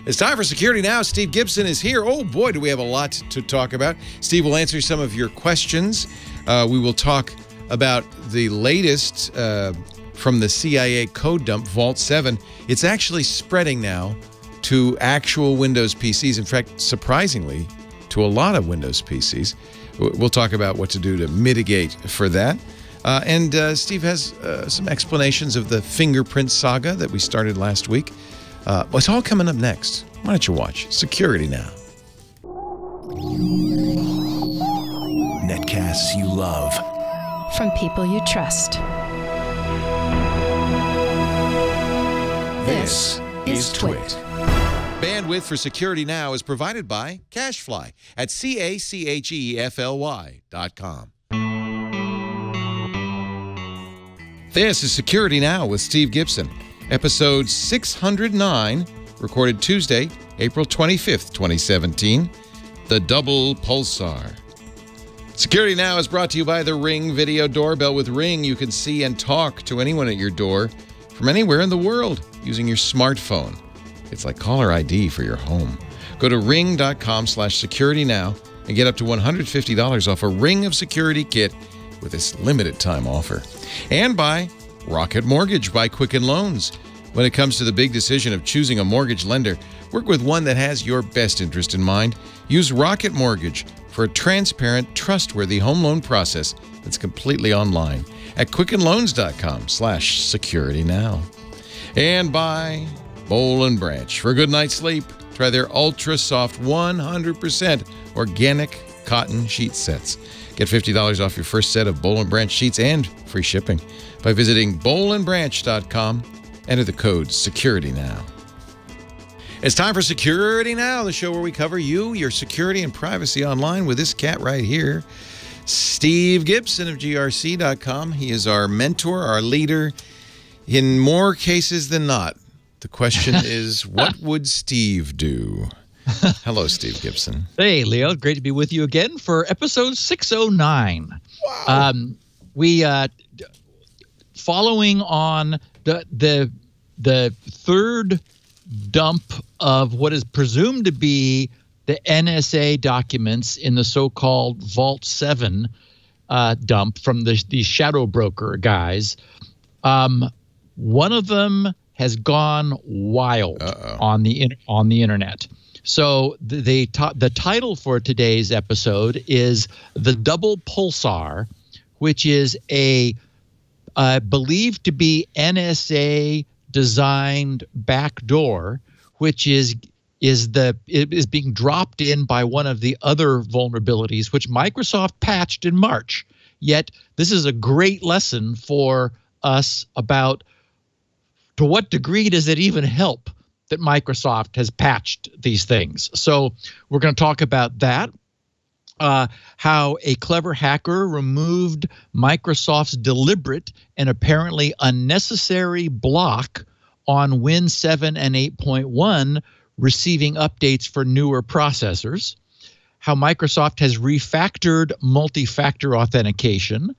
It's time for Security Now. Steve Gibson is here. Oh, boy, do we have a lot to talk about. Steve will answer some of your questions. We will talk about the latest from the CIA code dump, Vault 7. It's actually spreading now to actual Windows PCs. In fact, surprisingly, to a lot of Windows PCs. We'll talk about what to do to mitigate for that. And Steve has some explanations of the fingerprint saga that we started last week. It's all coming up next. Why don't you watch Security Now? Netcasts you love. From people you trust. This is Twit. Bandwidth for Security Now is provided by CacheFly at CACHEFLY.com. This is Security Now with Steve Gibson, episode 609, recorded Tuesday, April 25th, 2017, the double Pulsar. Security Now is brought to you by the Ring Video Doorbell. With Ring, you can see and talk to anyone at your door from anywhere in the world using your smartphone. It's like caller ID for your home. Go to ring.com/securitynow and get up to $150 off a Ring of Security kit with this limited time offer. And by Rocket Mortgage by Quicken Loans. When it comes to the big decision of choosing a mortgage lender, work with one that has your best interest in mind. Use Rocket Mortgage for a transparent, trustworthy home loan process that's completely online at quickenloans.com/securitynow. And by Boll & Branch. For a good night's sleep, try their ultra-soft 100% organic cotton sheet sets. Get $50 off your first set of Boll & Branch sheets and free shipping by visiting bollandbranch.com. Enter the code SecurityNow. It's time for Security Now, the show where we cover you, your security, and privacy online with this cat right here, Steve Gibson of GRC.com. He is our mentor, our leader, in more cases than not. The question is, what would Steve do? Hello, Steve Gibson. Hey, Leo. Great to be with you again for episode 609. Wow. Following on the third dump of what is presumed to be the NSA documents in the so-called Vault 7 dump from these shadow broker guys. One of them has gone wild on the internet. So the title for today's episode is The Double Pulsar, which is a believed to be NSA designed backdoor, which is being dropped in by one of the other vulnerabilities, which Microsoft patched in March. Yet this is a great lesson for us about to what degree does it even help that Microsoft has patched these things. So we're going to talk about that. How a clever hacker removed Microsoft's deliberate and apparently unnecessary block on Win 7 and 8.1 receiving updates for newer processors. How Microsoft has refactored multifactor authentication.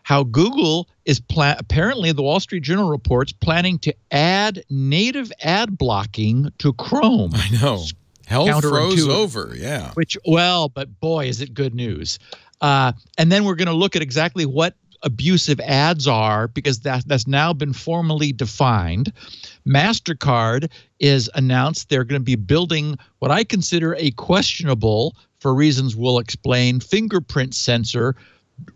How Google is apparently, the Wall Street Journal reports, planning to add native ad blocking to Chrome. I know. Hell froze over, yeah. But boy, is it good news. And then we're going to look at exactly what abusive ads are, because that's now been formally defined. Mastercard is announced they're going to be building what I consider a questionable, for reasons we'll explain, fingerprint sensor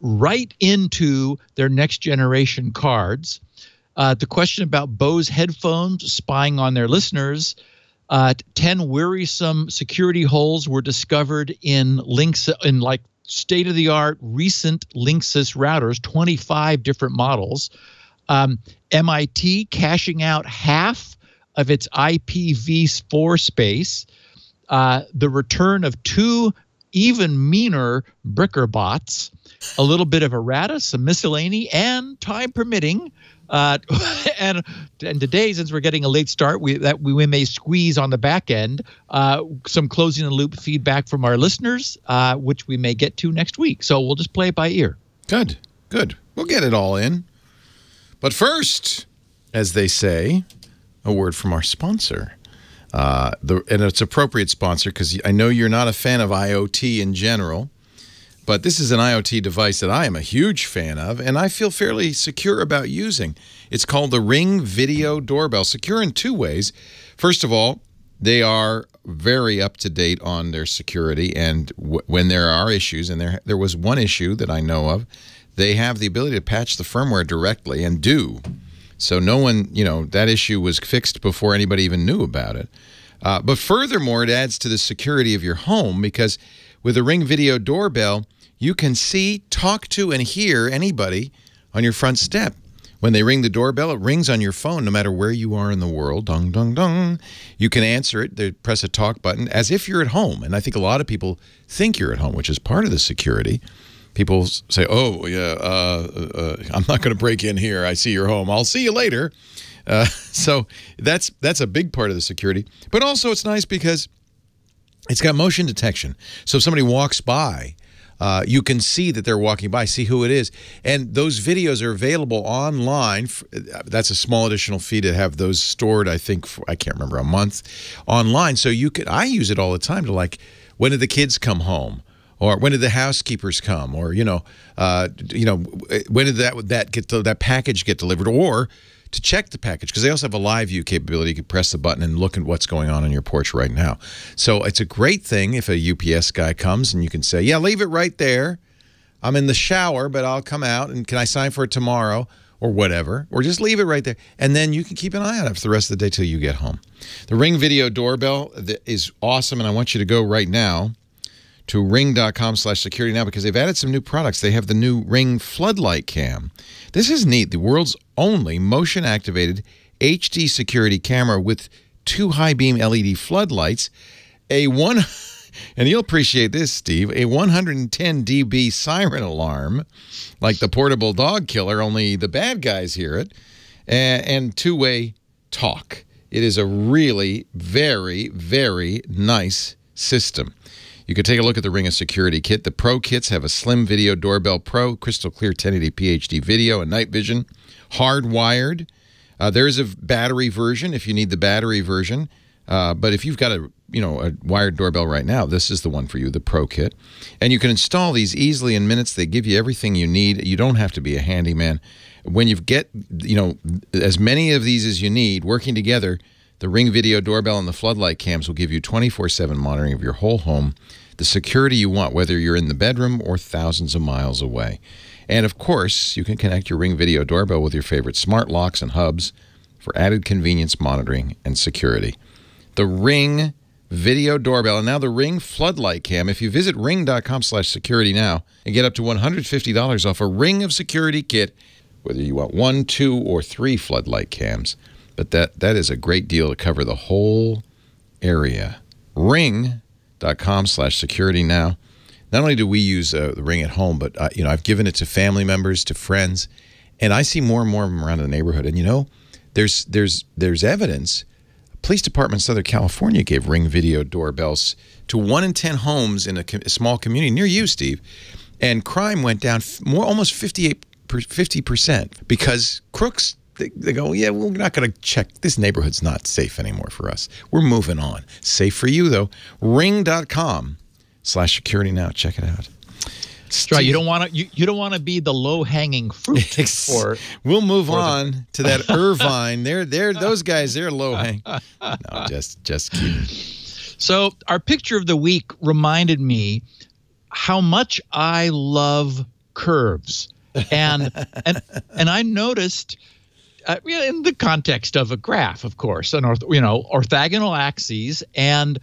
right into their next generation cards. The question about Bose headphones spying on their listeners. 10 wearisome security holes were discovered in state-of-the-art recent Linksys routers, 25 different models. MIT cashing out half of its IPv4 space. The return of 2 even meaner BrickerBots. A little bit of Errata, some Miscellany, and time permitting. And today, since we're getting a late start, we may squeeze on the back end some closing the loop feedback from our listeners, which we may get to next week. So we'll just play it by ear. Good. We'll get it all in. But first, as they say, a word from our sponsor. And it's appropriate sponsor because I know you're not a fan of IoT in general, but this is an IoT device that I am a huge fan of, and I feel fairly secure about using. It's called the Ring Video Doorbell. Secure in two ways. First of all, they are very up-to-date on their security, and when there are issues, and there was one issue that I know of, they have the ability to patch the firmware directly and do. So no one, that issue was fixed before anybody even knew about it. But furthermore, it adds to the security of your home because with the Ring Video Doorbell, you can see, talk to, and hear anybody on your front step. When they ring the doorbell, it rings on your phone no matter where you are in the world. Dong, dong, dong. You can answer it. They press a talk button as if you're at home. And I think a lot of people think you're at home, which is part of the security. People say, oh, yeah, I'm not going to break in here. I see you're home. I'll see you later. So that's a big part of the security. But also it's nice because it's got motion detection. So if somebody walks by, you can see that they're walking by, see who it is. And those videos are available online. That's a small additional fee to have those stored, I think, for, I can't remember, a month online. So I use it all the time to, like, when did the kids come home? Or when did the housekeepers come? Or, when did that package get delivered? Or to check the package, because they also have a live view capability. You can press the button and look at what's going on your porch right now. So it's a great thing if a UPS guy comes and you can say, yeah, leave it right there. I'm in the shower, but I'll come out, and can I sign for it tomorrow or whatever? Or just leave it right there. And then you can keep an eye on it for the rest of the day till you get home. The Ring Video Doorbell is awesome, and I want you to go right now to ring.com/security now because they've added some new products. They have the new Ring Floodlight Cam. This is neat. The world's only motion-activated HD security camera with 2 high-beam LED floodlights, and you'll appreciate this, Steve, a 110 dB siren alarm, like the portable dog killer, only the bad guys hear it, and two-way talk. It is a really very, very nice system. You can take a look at the Ring Security Kit. The Pro Kits have a Slim Video Doorbell Pro, crystal clear 1080p HD video, and night vision, hardwired. There is a battery version if you need the battery version. But if you've got a wired doorbell right now, this is the one for you, the Pro Kit. And you can install these easily in minutes. They give you everything you need. You don't have to be a handyman. When you get, as many of these as you need working together, the Ring Video Doorbell and the Floodlight Cams will give you 24/7 monitoring of your whole home, the security you want, whether you're in the bedroom or thousands of miles away. And, of course, you can connect your Ring Video Doorbell with your favorite smart locks and hubs for added convenience, monitoring, and security. The Ring Video Doorbell and now the Ring Floodlight Cam. If you visit ring.com/security now and get up to $150 off a Ring of Security kit, whether you want 1, 2, or 3 floodlight cams. But that is a great deal to cover the whole area. Ring.com/security now. Not only do we use the Ring at home, but I've given it to family members, to friends, and I see more and more of them around the neighborhood. And there's evidence. Police Department in Southern California gave Ring Video Doorbells to 1 in 10 homes in a small community near you, Steve, and crime went down almost 50% because crooks. They go, yeah, we're not going to check. This neighborhood's not safe anymore for us. We're moving on. Safe for you, though. Ring.com/security now. Check it out. That's right. You don't want to be the low-hanging fruit. We'll move on to that Irvine. Those guys. They're low-hanging. No, just kidding. So our picture of the week reminded me how much I love curves, and I noticed. In the context of a graph, of course, an orthogonal axes, and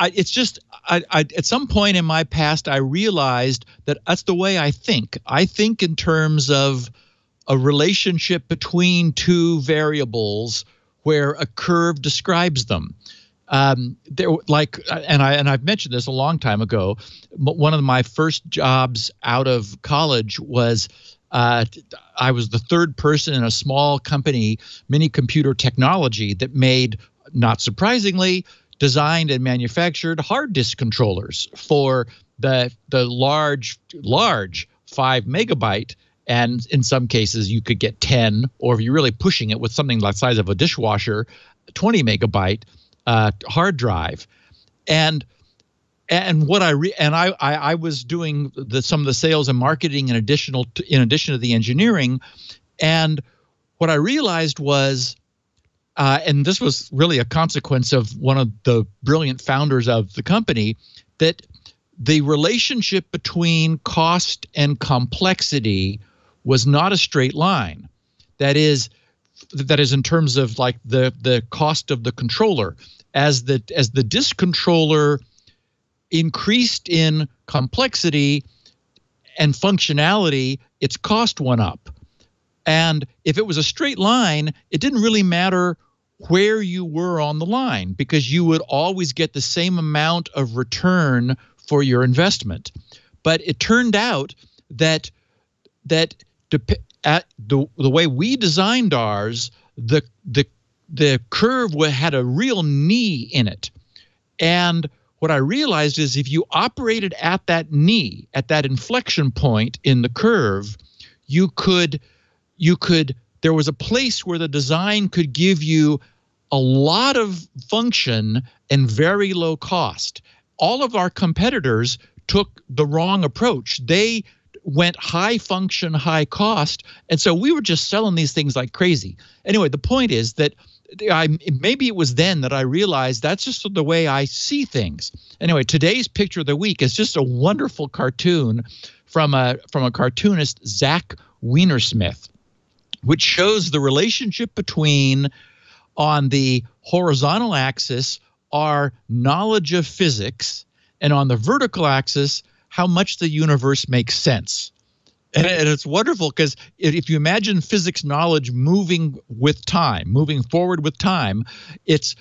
it's just at some point in my past I realized that that's the way I think. I think in terms of a relationship between two variables where a curve describes them. And I've mentioned this a long time ago. One of my first jobs out of college was. I was the third person in a small company, Mini Computer Technology, that made, not surprisingly, designed and manufactured hard disk controllers for the large 5 megabyte, and in some cases you could get 10, or if you're really pushing it with something like the size of a dishwasher, 20 megabyte hard drive, and what I was doing some of the sales and marketing in addition to the engineering, and what I realized was, and this was really a consequence of one of the brilliant founders of the company, that the relationship between cost and complexity was not a straight line. That is in terms of like the cost of the controller. As the disk controller increased in complexity and functionality, its cost went up. And if it was a straight line, it didn't really matter where you were on the line, because you would always get the same amount of return for your investment. But it turned out that at the way we designed ours, the curve had a real knee in it. And what I realized is if you operated at that knee, at that inflection point in the curve, there was a place where the design could give you a lot of function and very low cost. All of our competitors took the wrong approach. They went high function, high cost, and so we were just selling these things like crazy. Anyway, the point is that maybe it was then that I realized that's just the way I see things. Anyway, today's picture of the week is just a wonderful cartoon from a cartoonist, Zach Weinersmith, which shows the relationship between, on the horizontal axis, our knowledge of physics, and on the vertical axis, how much the universe makes sense. And it's wonderful because if you imagine physics knowledge moving with time, moving forward with time, it's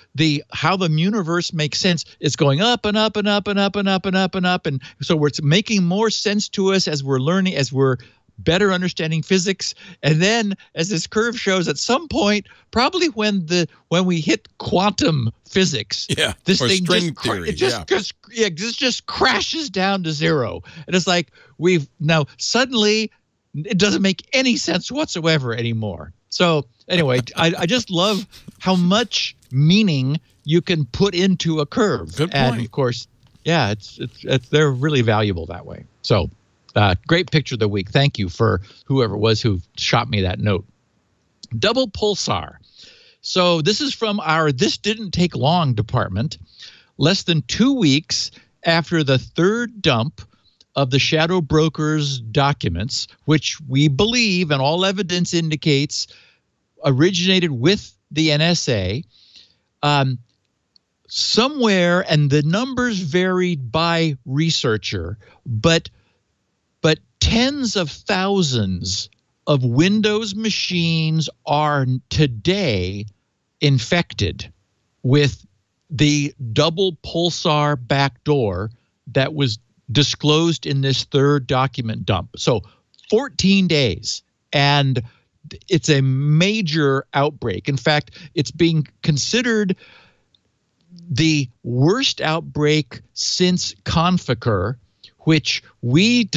how the universe makes sense. It's going up and up and up and up and up and up and up. And so it's making more sense to us as we're learning, as we're better understanding physics. And then, as this curve shows, at some point, probably when we hit quantum physics, this or thing string theory, just crashes down to zero. And it's like now suddenly it doesn't make any sense whatsoever anymore. So anyway, I just love how much meaning you can put into a curve. Good point. And of course, it's they're really valuable that way. So. Great picture of the week. Thank you for whoever it was who shot me that note. Double Pulsar. So this is from our This Didn't Take Long department. Less than 2 weeks after the third dump of the shadow broker's documents, which we believe and all evidence indicates originated with the NSA, somewhere, and the numbers varied by researcher, but tens of thousands of Windows machines are today infected with the double Pulsar backdoor that was disclosed in this third document dump. So 14 days, and it's a major outbreak. In fact, it's being considered the worst outbreak since Conficker, which we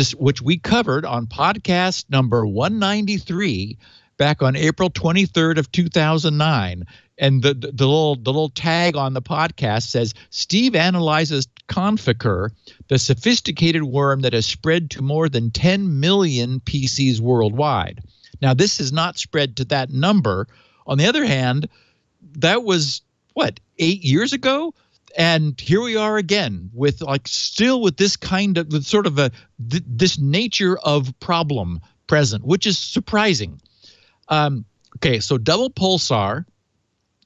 covered on podcast number 193 back on April 23rd of 2009. And the little tag on the podcast says, Steve analyzes Conficker, the sophisticated worm that has spread to more than 10 million PCs worldwide. Now, this has not spread to that number. On the other hand, that was, 8 years ago? And here we are again with still with this kind of sort of this nature of problem present, which is surprising. Okay, so double Pulsar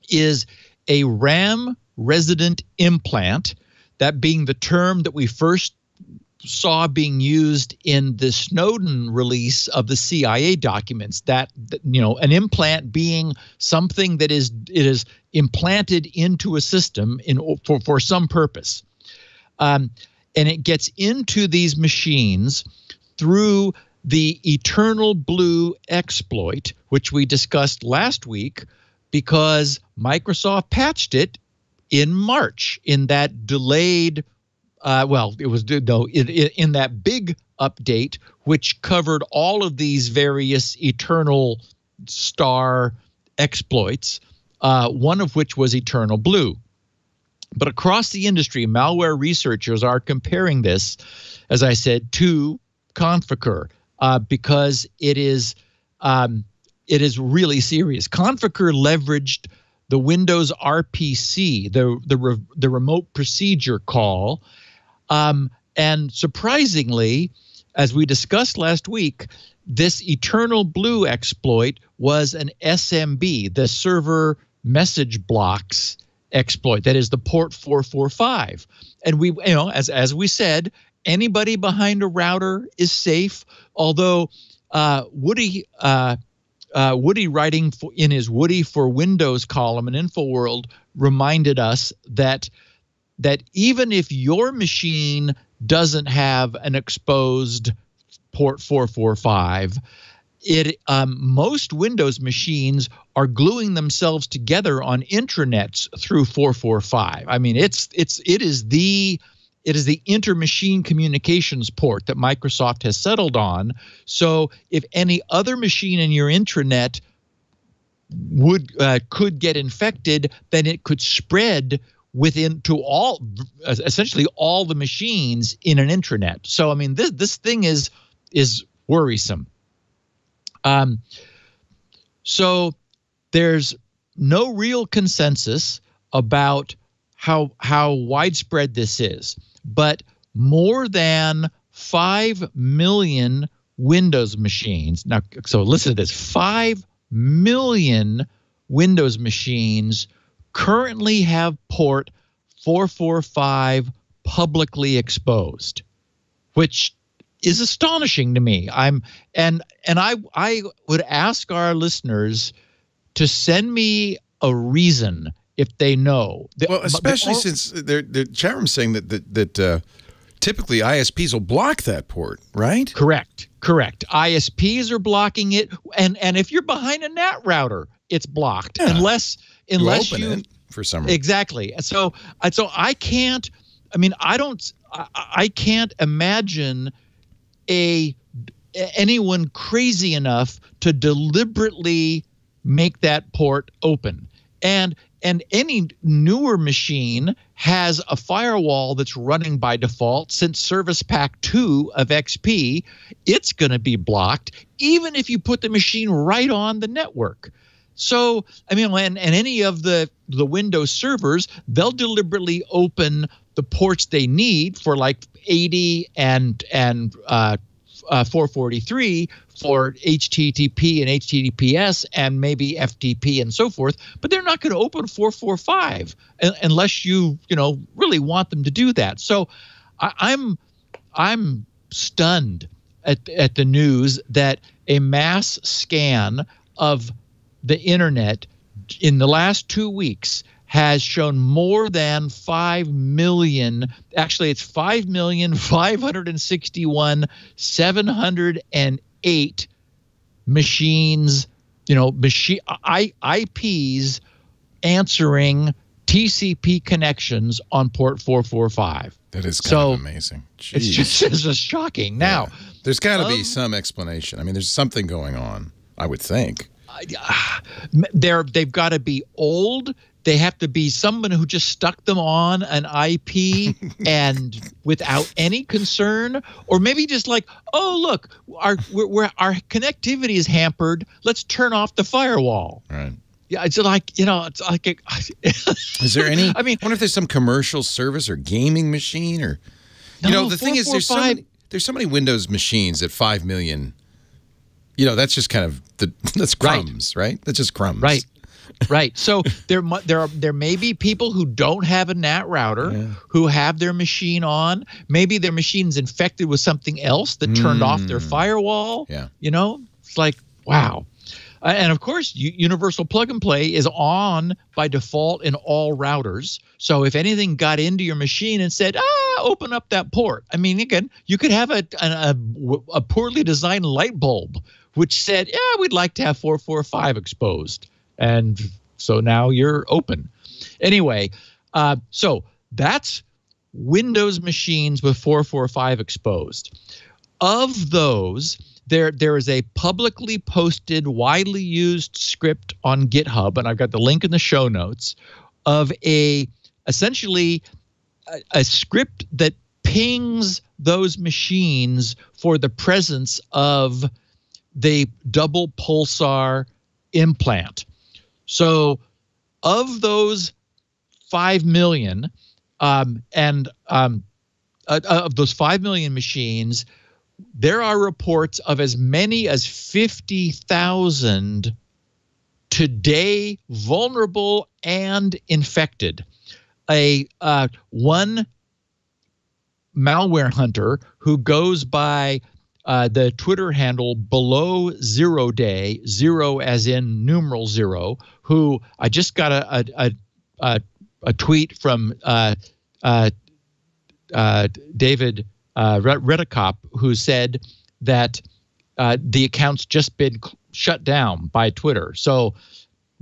is a RAM resident implant, that being the term that we first saw being used in the Snowden release of the CIA documents, that an implant being something that is implanted into a system for some purpose. And it gets into these machines through the Eternal Blue exploit, which we discussed last week, because Microsoft patched it in March in that delayed in that big update, which covered all of these various Eternal Star exploits, one of which was Eternal Blue. But across the industry, malware researchers are comparing this, as I said, to Conficker because it is really serious. Conficker leveraged the Windows RPC, the remote procedure call, and surprisingly, as we discussed last week, this Eternal Blue exploit was an SMB, the server message blocks exploit. That is the port 445. And we, as we said, anybody behind a router is safe. Although Woody writing in his Woody for Windows column in InfoWorld reminded us that even if your machine doesn't have an exposed port 445, most Windows machines are gluing themselves together on intranets through 445. I mean, it is the inter-machine communications port that Microsoft has settled on. So if any other machine in your intranet could get infected, then it could spread to essentially all the machines in an intranet. So I mean, this thing is worrisome. So there's no real consensus about how widespread this is, but more than 5 million Windows machines. Now, so listen to this: 5 million Windows machines currently have port 445 publicly exposed, which is astonishing to me. I would ask our listeners to send me a reason if they know. Well, especially since the chat room's saying that typically ISPs will block that port, right? Correct. ISPs are blocking it, and if you're behind a NAT router, it's blocked unless you open it for some reason. Exactly. So I can't. I mean, I can't imagine anyone crazy enough to deliberately make that port open. And any newer machine has a firewall that's running by default. Since Service Pack 2 of XP, it's going to be blocked even if you put the machine right on the network. So, I mean, and any of the Windows servers, they'll deliberately open the ports they need for like 80 and 443 for HTTP and HTTPS and maybe FTP and so forth, but they're not going to open 445 unless you really want them to do that. So I'm stunned at the news that a mass scan of the internet in the last 2 weeks has shown more than 5 million. Actually, it's 5,561,708 machines, IPs answering TCP connections on port 445. That is kind of amazing. Jeez. It's just shocking. Now, there's got to be some explanation. I mean, there's something going on, I would think. They've got to be old. They have to be someone who just stuck them on an IP and without any concern, or maybe just like, oh look, our connectivity is hampered. Let's turn off the firewall. Right. Yeah, it's like Is there any? I mean, I wonder if there's some commercial service or gaming machine or, the thing is, there's so many Windows machines at 5 million. That's just kind of that's crumbs, right? That's just crumbs, right. So there may be people who don't have a NAT router who have their machine on. Maybe their machine's infected with something else that turned off their firewall. Yeah, it's like, wow. And of course, Universal Plug and Play is on by default in all routers. So if anything got into your machine and said, open up that port. I mean, again, you could have a poorly designed light bulb which said, we'd like to have 445 exposed. And so now you're open. Anyway, so that's Windows machines with 445 exposed. Of those, there is a publicly posted, widely used script on GitHub, and I've got the link in the show notes, of a essentially a script that pings those machines for the presence of the double pulsar implant. So of those 5 million, of those 5 million machines, there are reports of as many as 50,000 today vulnerable and infected. One malware hunter who goes by the Twitter handle below 0 day, 0 as in numeral 0, who I just got a tweet from David Redicop, who said that the account's just been shut down by Twitter. So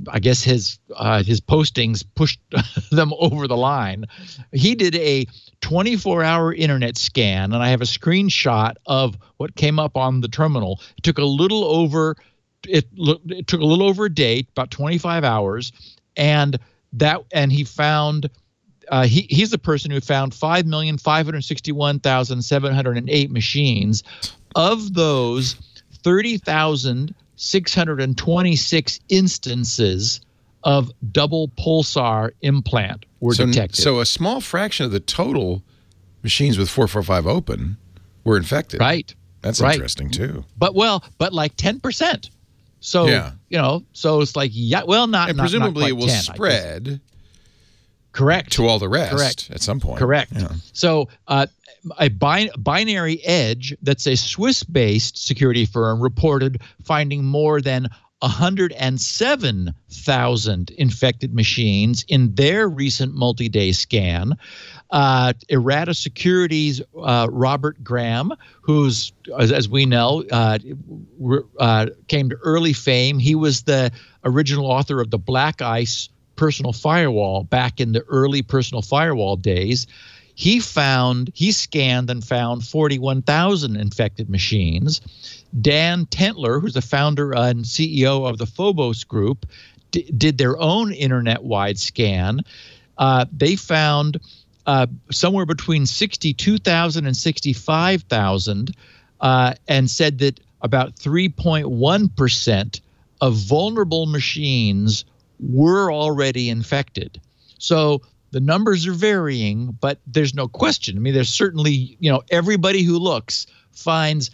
I guess his postings pushed them over the line. He did a 24-hour internet scan, and I have a screenshot of what came up on the terminal. It took a little over a day, about 25 hours, and he found he's the person who found 5,561,708 machines. Of those, 30,626 instances of double pulsar implant were detected. So a small fraction of the total machines with 445 open were infected. Right. That's interesting too. But like 10%. So, so it's like, not presumably not it will spread. Correct. To all the rest at some point. Correct. Yeah. So a Binary Edge, that's a Swiss-based security firm, reported finding more than 107,000 infected machines in their recent multi-day scan. Errata Security's Robert Graham, who's, as we know, came to early fame. He was the original author of the Black Ice personal firewall back in the early personal firewall days. He scanned and found 41,000 infected machines. Dan Tentler, who's the founder and CEO of the Phobos Group, did their own internet-wide scan. They found somewhere between 62,000 and 65,000, and said that about 3.1% of vulnerable machines were already infected. So the numbers are varying, but there's no question. I mean, there's certainly, everybody who looks finds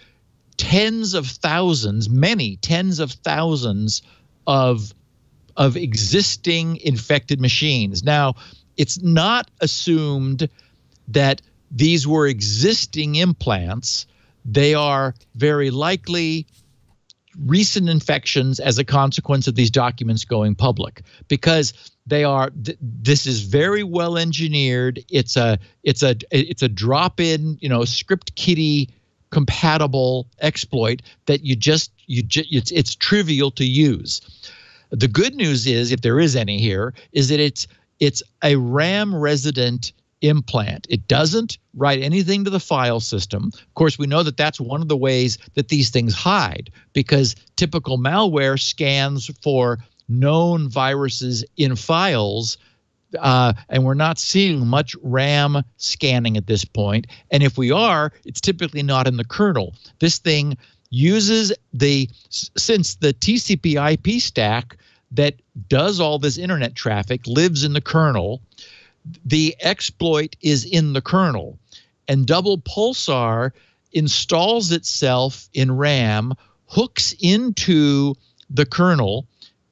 tens of thousands, many tens of thousands of existing infected machines. Now, it's not assumed that these were existing implants. They are very likely recent infections as a consequence of these documents going public, because this is very well engineered. It's a drop-in, script kiddie compatible exploit that it's trivial to use. The good news is, if there is any here, is that it's a RAM resident implant. It doesn't write anything to the file system. Of course, we know that that's one of the ways that these things hide, because typical malware scans for known viruses in files, and we're not seeing much RAM scanning at this point. And if we are, it's typically not in the kernel. This thing uses since the TCP IP stack that does all this internet traffic lives in the kernel, the exploit is in the kernel, and double pulsar installs itself in RAM, hooks into the kernel,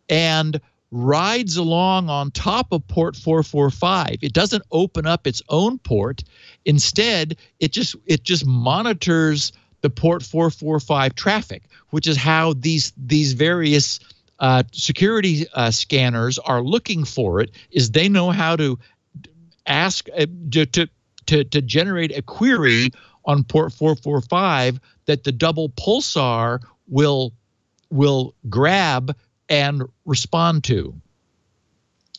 and rides along on top of port 445. It doesn't open up its own port. Instead, it just monitors the port 445 traffic, which is how these various security scanners are looking for it. Is they know how to ask to generate a query on port 445 that the double pulsar will grab and respond to.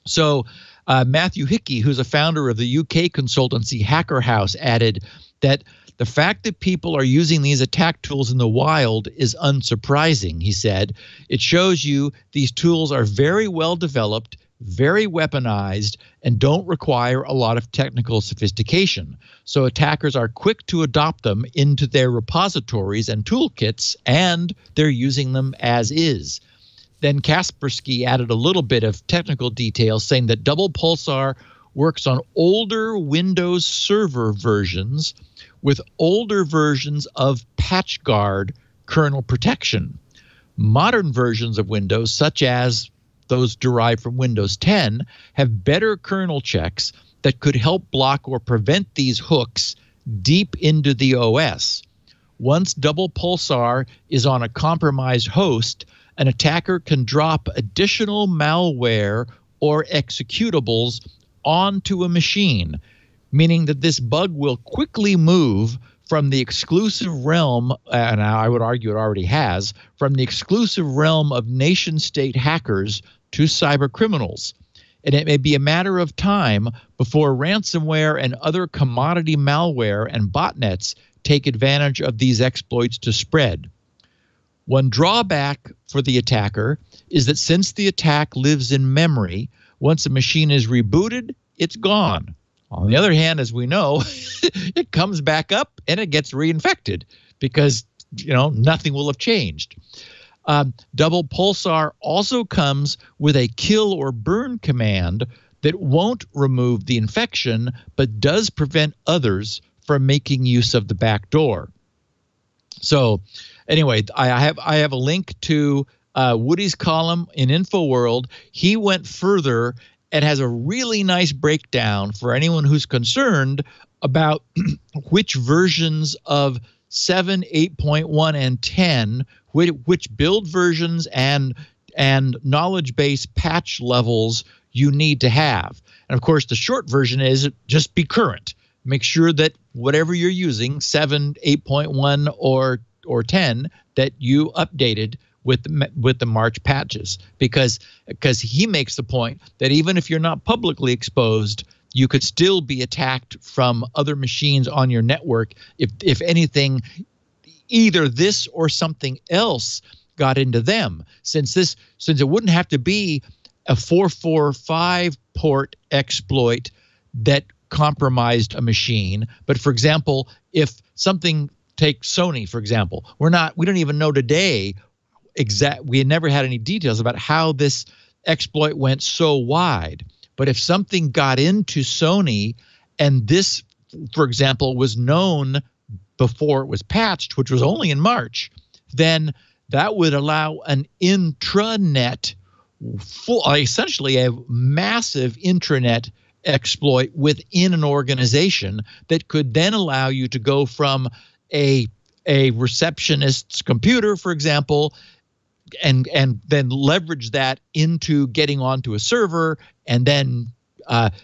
So Matthew Hickey, who's a founder of the UK consultancy Hacker House, added that the fact that people are using these attack tools in the wild is unsurprising. He said, it shows you these tools are very well developed, very weaponized, and don't require a lot of technical sophistication. So attackers are quick to adopt them into their repositories and toolkits, and they're using them as is. Then Kaspersky added a little bit of technical detail, saying that Double Pulsar works on older Windows Server versions with older versions of PatchGuard kernel protection. Modern versions of Windows, such as those derived from Windows 10, have better kernel checks that could help block or prevent these hooks deep into the OS. Once Double Pulsar is on a compromised host, an attacker can drop additional malware or executables onto a machine, meaning that this bug will quickly move from the exclusive realm, and I would argue it already has, from the exclusive realm of nation-state hackers to cyber criminals. And it may be a matter of time before ransomware and other commodity malware and botnets take advantage of these exploits to spread. One drawback for the attacker is that since the attack lives in memory, once a machine is rebooted, it's gone. On the other hand, as we know, it comes back up and it gets reinfected because, nothing will have changed. Double Pulsar also comes with a kill or burn command that won't remove the infection, but does prevent others from making use of the back door. So anyway, I have a link to Woody's column in InfoWorld. He went further and has a really nice breakdown for anyone who's concerned about which versions of 7, 8.1, and 10, which build versions and knowledge base patch levels you need to have. And of course, the short version is just be current. Make sure that whatever you're using, 7, 8.1, or 10, that you updated with the March patches, because he makes the point that even if you're not publicly exposed, you could still be attacked from other machines on your network if anything, either this or something else got into them. Since it wouldn't have to be a 445 port exploit that compromised a machine, but for example, if something, take Sony for example, we don't even know today we had never had any details about how this exploit went so wide. But if something got into Sony and this, for example, was known before it was patched, which was only in March, then that would allow an intranet, essentially a massive intranet exploit within an organization that could then allow you to go from a receptionist's computer, for example, and then leverage that into getting onto a server, and then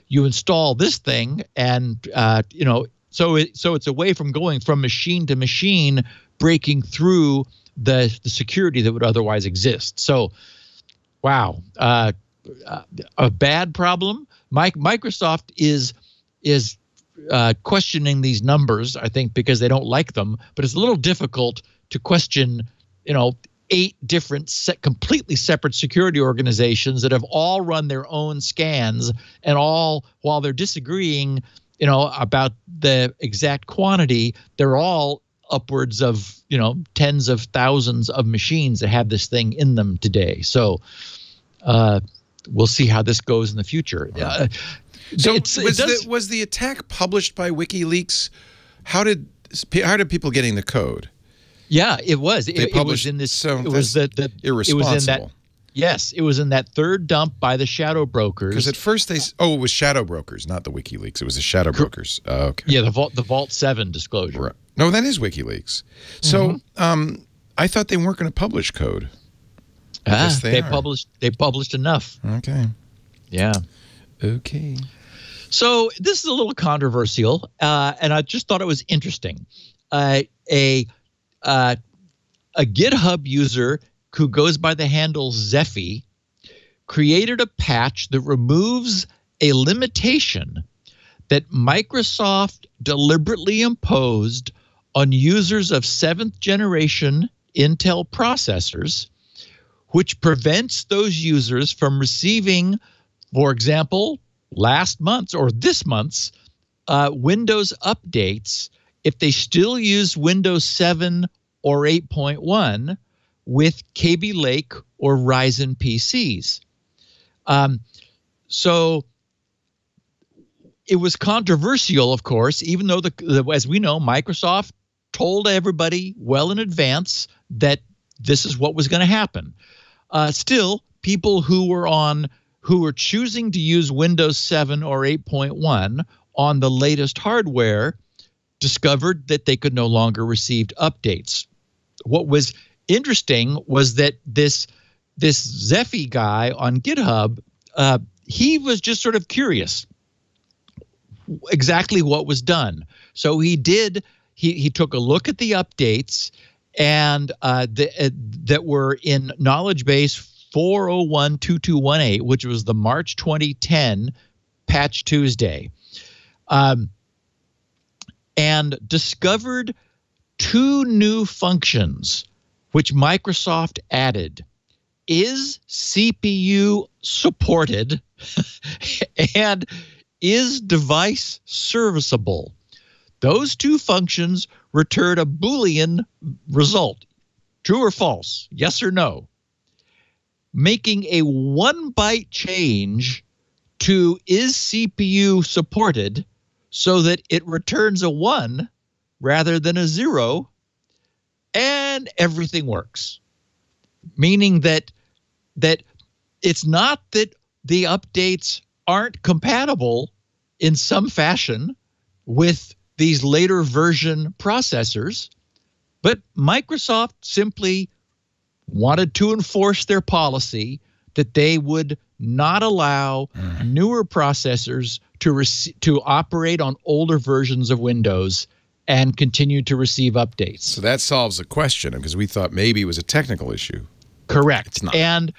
you install this thing, and so it's a way from going from machine to machine, breaking through the security that would otherwise exist. So, wow, a bad problem. Microsoft is questioning these numbers, I think, because they don't like them, but it's a little difficult to question, 8 different completely separate security organizations that have all run their own scans, and all, while they're disagreeing, about the exact quantity, they're all upwards of, tens of thousands of machines that have this thing in them today. So we'll see how this goes in the future. So was the attack published by WikiLeaks? How did people getting the code? Yeah, it was. It was in this. So it was the irresponsible. It was in that. Yes, it was in that third dump by the shadow brokers. Because at first it was shadow brokers, not the WikiLeaks. It was the shadow brokers. Oh, okay. Yeah, the Vault 7 disclosure. Right. No, that is WikiLeaks. So I thought they weren't going to publish code. They published enough. Okay. Yeah. Okay. So this is a little controversial, and I just thought it was interesting. A GitHub user who goes by the handle Zephy created a patch that removes a limitation that Microsoft deliberately imposed on users of 7th generation Intel processors, which prevents those users from receiving For example, last month's or this month's Windows updates, if they still use Windows 7 or 8.1 with Kaby Lake or Ryzen PCs. So it was controversial, of course, even though, as we know, Microsoft told everybody well in advance that this is what was going to happen. Still, people who were choosing to use Windows 7 or 8.1 on the latest hardware discovered that they could no longer receive updates. What was interesting was that this Zephy guy on GitHub, he was just sort of curious exactly what was done. So he took a look at the updates and that were in knowledge base 4012218, which was the March 2010 Patch Tuesday, and discovered two new functions which Microsoft added. Is CPU supported and is device serviceable? Those two functions return a Boolean result, true or false, yes or no, making a 1-byte change to is CPU supported so that it returns a 1 rather than a 0, and everything works. Meaning that it's not that the updates aren't compatible in some fashion with these later version processors, but Microsoft simply wanted to enforce their policy that they would not allow newer processors to operate on older versions of Windows and continue to receive updates. So that solves the question, because we thought maybe it was a technical issue. Correct. It's not. And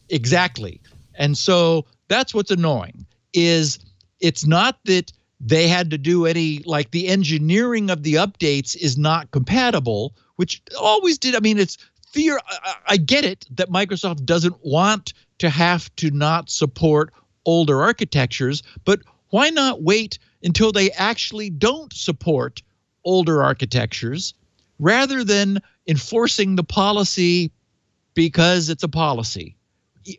exactly. And so that's what's annoying, is it's not that they had to do any, like the engineering of the updates is not compatible, which always did. I mean, it's fear. I get it that Microsoft doesn't want to have to not support older architectures, but why not wait until they actually don't support older architectures rather than enforcing the policy because it's a policy,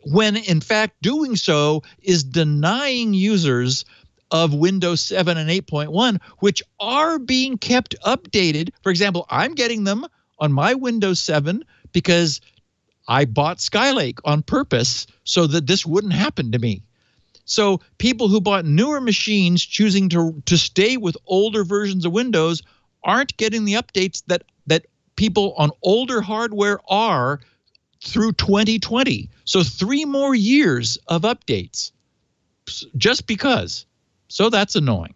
when in fact doing so is denying users of Windows 7 and 8.1, which are being kept updated. For example, I'm getting them on my Windows 7 because I bought Skylake on purpose so that this wouldn't happen to me. So people who bought newer machines choosing to stay with older versions of Windows aren't getting the updates that people on older hardware are through 2020. So 3 more years of updates just because. So that's annoying.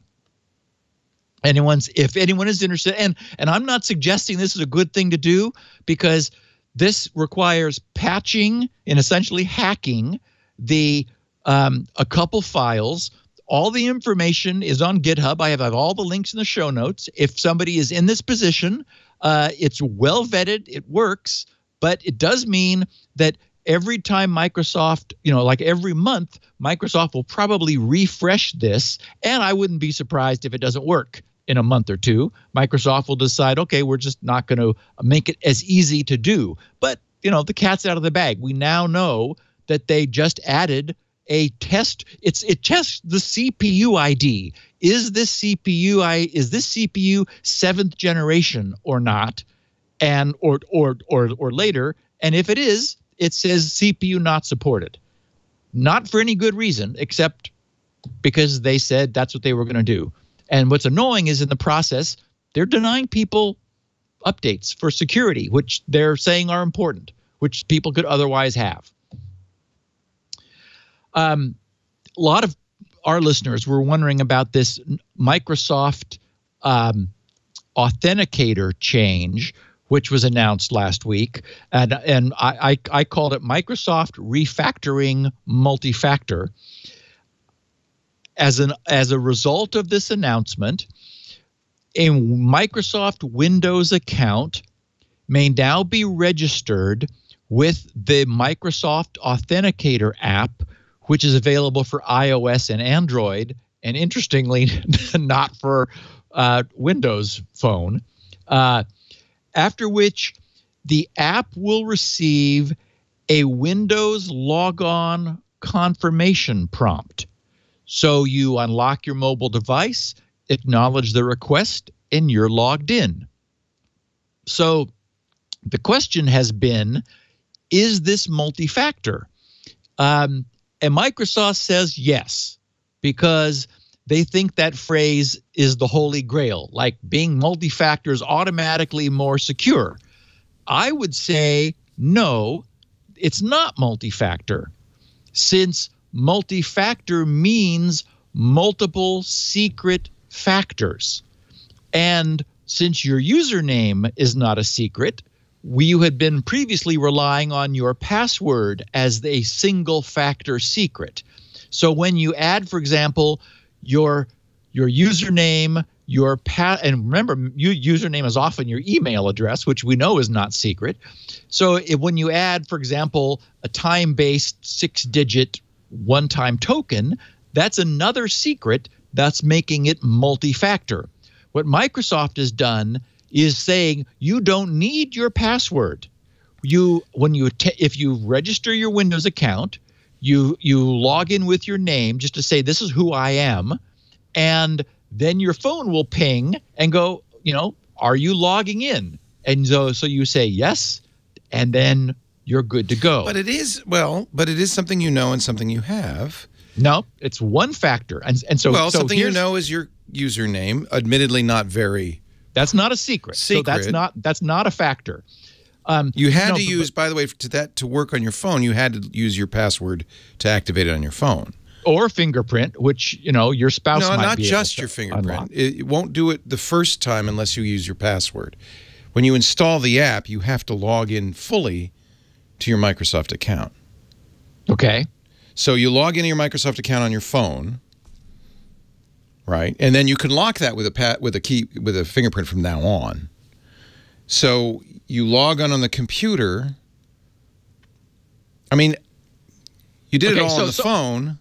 If anyone is interested, and I'm not suggesting this is a good thing to do, because this requires patching and essentially hacking a couple files. All the information is on GitHub. I have all the links in the show notes. If somebody is in this position, it's well vetted, it works, but it does mean that every time Microsoft, like every month, Microsoft will probably refresh this, and I wouldn't be surprised if it doesn't work in a month or two. Microsoft will decide, okay, we're just not going to make it as easy to do. But, the cat's out of the bag. We now know that they just added a test. It tests the CPU ID. Is this CPU 7th generation or not? And or later. And if it is, it says CPU not supported. Not for any good reason, except because they said that's what they were going to do. And what's annoying is in the process, they're denying people updates for security, which they're saying are important, which people could otherwise have. A lot of our listeners were wondering about this Microsoft Authenticator change, which was announced last week. And I called it Microsoft Refactoring Multifactor. As a result of this announcement, a Microsoft Windows account may now be registered with the Microsoft Authenticator app, which is available for iOS and Android, and interestingly, not for Windows Phone. After which, the app will receive a Windows logon confirmation prompt. So you unlock your mobile device, acknowledge the request, and you're logged in. So the question has been, is this multi-factor? And Microsoft says yes, because they think that phrase is the holy grail, like being multi-factor is automatically more secure. I would say no, it's not multi-factor, since multi-factor means multiple secret factors. And since your username is not a secret, you had been previously relying on your password as a single factor secret. So when you add, for example, your username, and remember, username is often your email address, which we know is not secret. So when you add, for example, a time-based 6-digit one-time token, that's another secret that's making it multi-factor. What Microsoft has done is saying you don't need your password. If you register your Windows account, you log in with your name just to say this is who I am, and then your phone will ping and go, are you logging in? And so you say yes, and then you're good to go. But it is something you know and something you have. No, it's one factor. And so something you know is your username, admittedly not very. That's not a secret. So that's not a factor. You had to use, by the way, to work on your phone, you had to use your password to activate it on your phone. Or fingerprint, which, your spouse might be able to. No, not just your fingerprint. It won't do it the first time unless you use your password. When you install the app, you have to log in fully to your Microsoft account. Okay. So you log into your Microsoft account on your phone, right? And then you can lock that with a fingerprint from now on. So you log on the computer. I mean, you did it all on the phone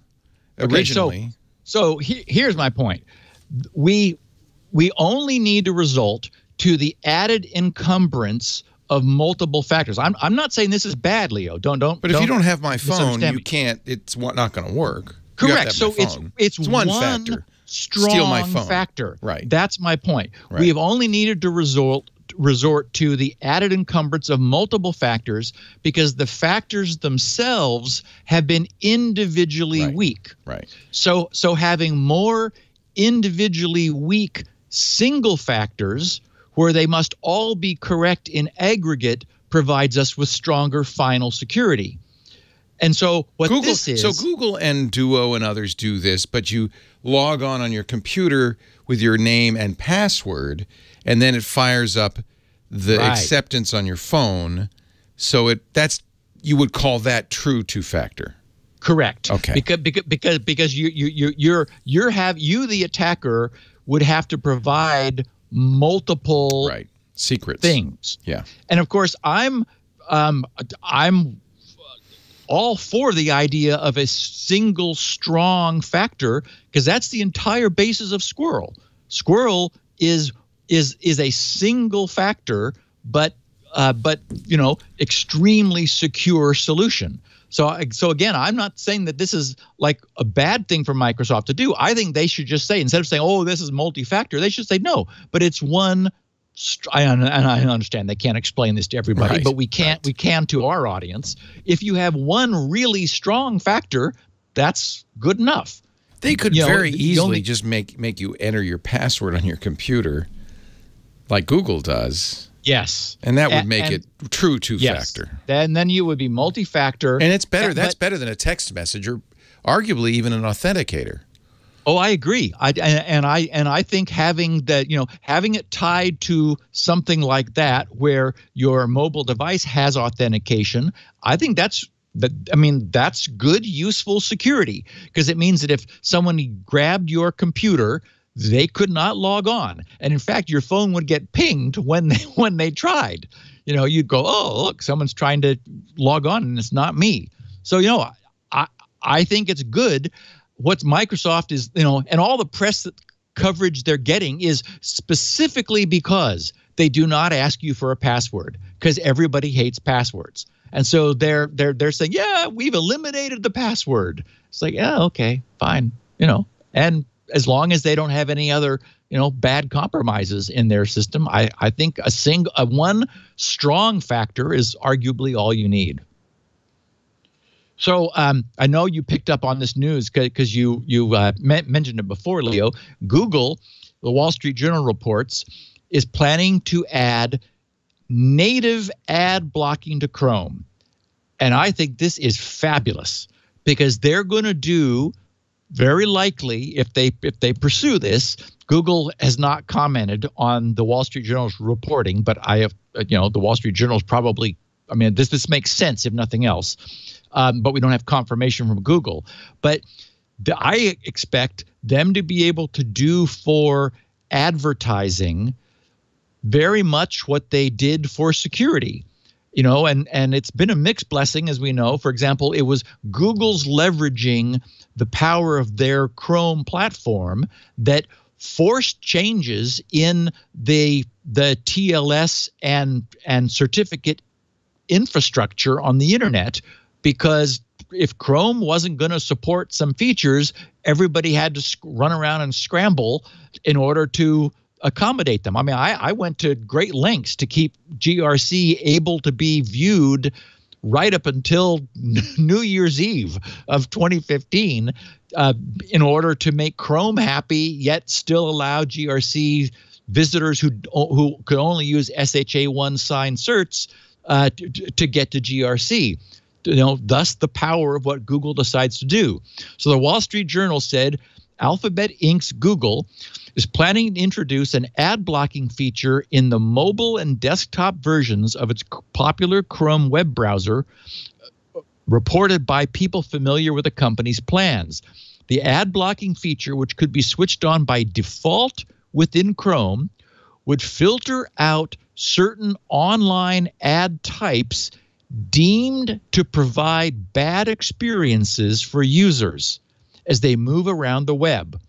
originally. So here's my point. We only need to result to the added encumbrance of multiple factors. I'm not saying this is bad, Leo. Don't. But if you don't have my phone, you can't. It's not going to work. Correct. So it's one factor. Strong Steal my phone. Factor. Right. That's my point. Right. We have only needed to resort to the added encumbrance of multiple factors because the factors themselves have been individually weak. Right. So having more individually weak single factors where they must all be correct in aggregate provides us with stronger final security. And so So Google and Duo and others do this, but you log on your computer with your name and password, and then it fires up the acceptance on your phone. So you would call that true two-factor. Correct. Okay. Because you the attacker would have to provide multiple secrets things. Yeah. And of course I'm all for the idea of a single strong factor because that's the entire basis of Squirrel. Squirrel is a single factor, but extremely secure solution. So again, I'm not saying that this is like a bad thing for Microsoft to do. I think they should just say, instead of saying, oh, this is multi-factor, they should say no, but it's one. And I understand they can't explain this to everybody, but we can to our audience. If you have one really strong factor, that's good enough. They could very easily just make you enter your password on your computer like Google does. Yes. And that would make it true two-factor. Yes. Then you would be multi-factor. And it's better. That's better than a text message or arguably even an authenticator. Oh, I agree. I think having that, having it tied to something like that where your mobile device has authentication, I think that's good, useful security because it means that if someone grabbed your computer, they could not log on. And in fact, your phone would get pinged when they tried. You'd go, oh, look, someone's trying to log on and it's not me. So, I think it's good. What Microsoft is, and all the press coverage they're getting is specifically because they do not ask you for a password, because everybody hates passwords. And so they're saying, yeah, we've eliminated the password. It's like, yeah, okay, fine, and as long as they don't have any other, bad compromises in their system, I think one strong factor is arguably all you need. So I know you picked up on this news because you mentioned it before, Leo. Google, the Wall Street Journal reports, is planning to add native ad blocking to Chrome. And I think this is fabulous because they're going to do, very likely, if they pursue this. Google has not commented on the Wall Street Journal's reporting, but I have, the Wall Street Journal's probably, this makes sense if nothing else. But we don't have confirmation from Google. But I expect them to be able to do for advertising very much what they did for security. And it's been a mixed blessing, as we know. For example, it was Google's leveraging the power of their Chrome platform that forced changes in the TLS and certificate infrastructure on the internet, because if Chrome wasn't going to support some features, everybody had to run around and scramble in order to accommodate them. I went to great lengths to keep GRC able to be viewed right up until New Year's Eve of 2015 in order to make Chrome happy, yet still allow GRC visitors who could only use SHA-1 signed certs to get to GRC. Thus the power of what Google decides to do. So the Wall Street Journal said Alphabet Inc.'s Google is planning to introduce an ad blocking feature in the mobile and desktop versions of its popular Chrome web browser, reported by people familiar with the company's plans. The ad blocking feature, which could be switched on by default within Chrome, would filter out certain online ad types deemed to provide bad experiences for users as they move around the web.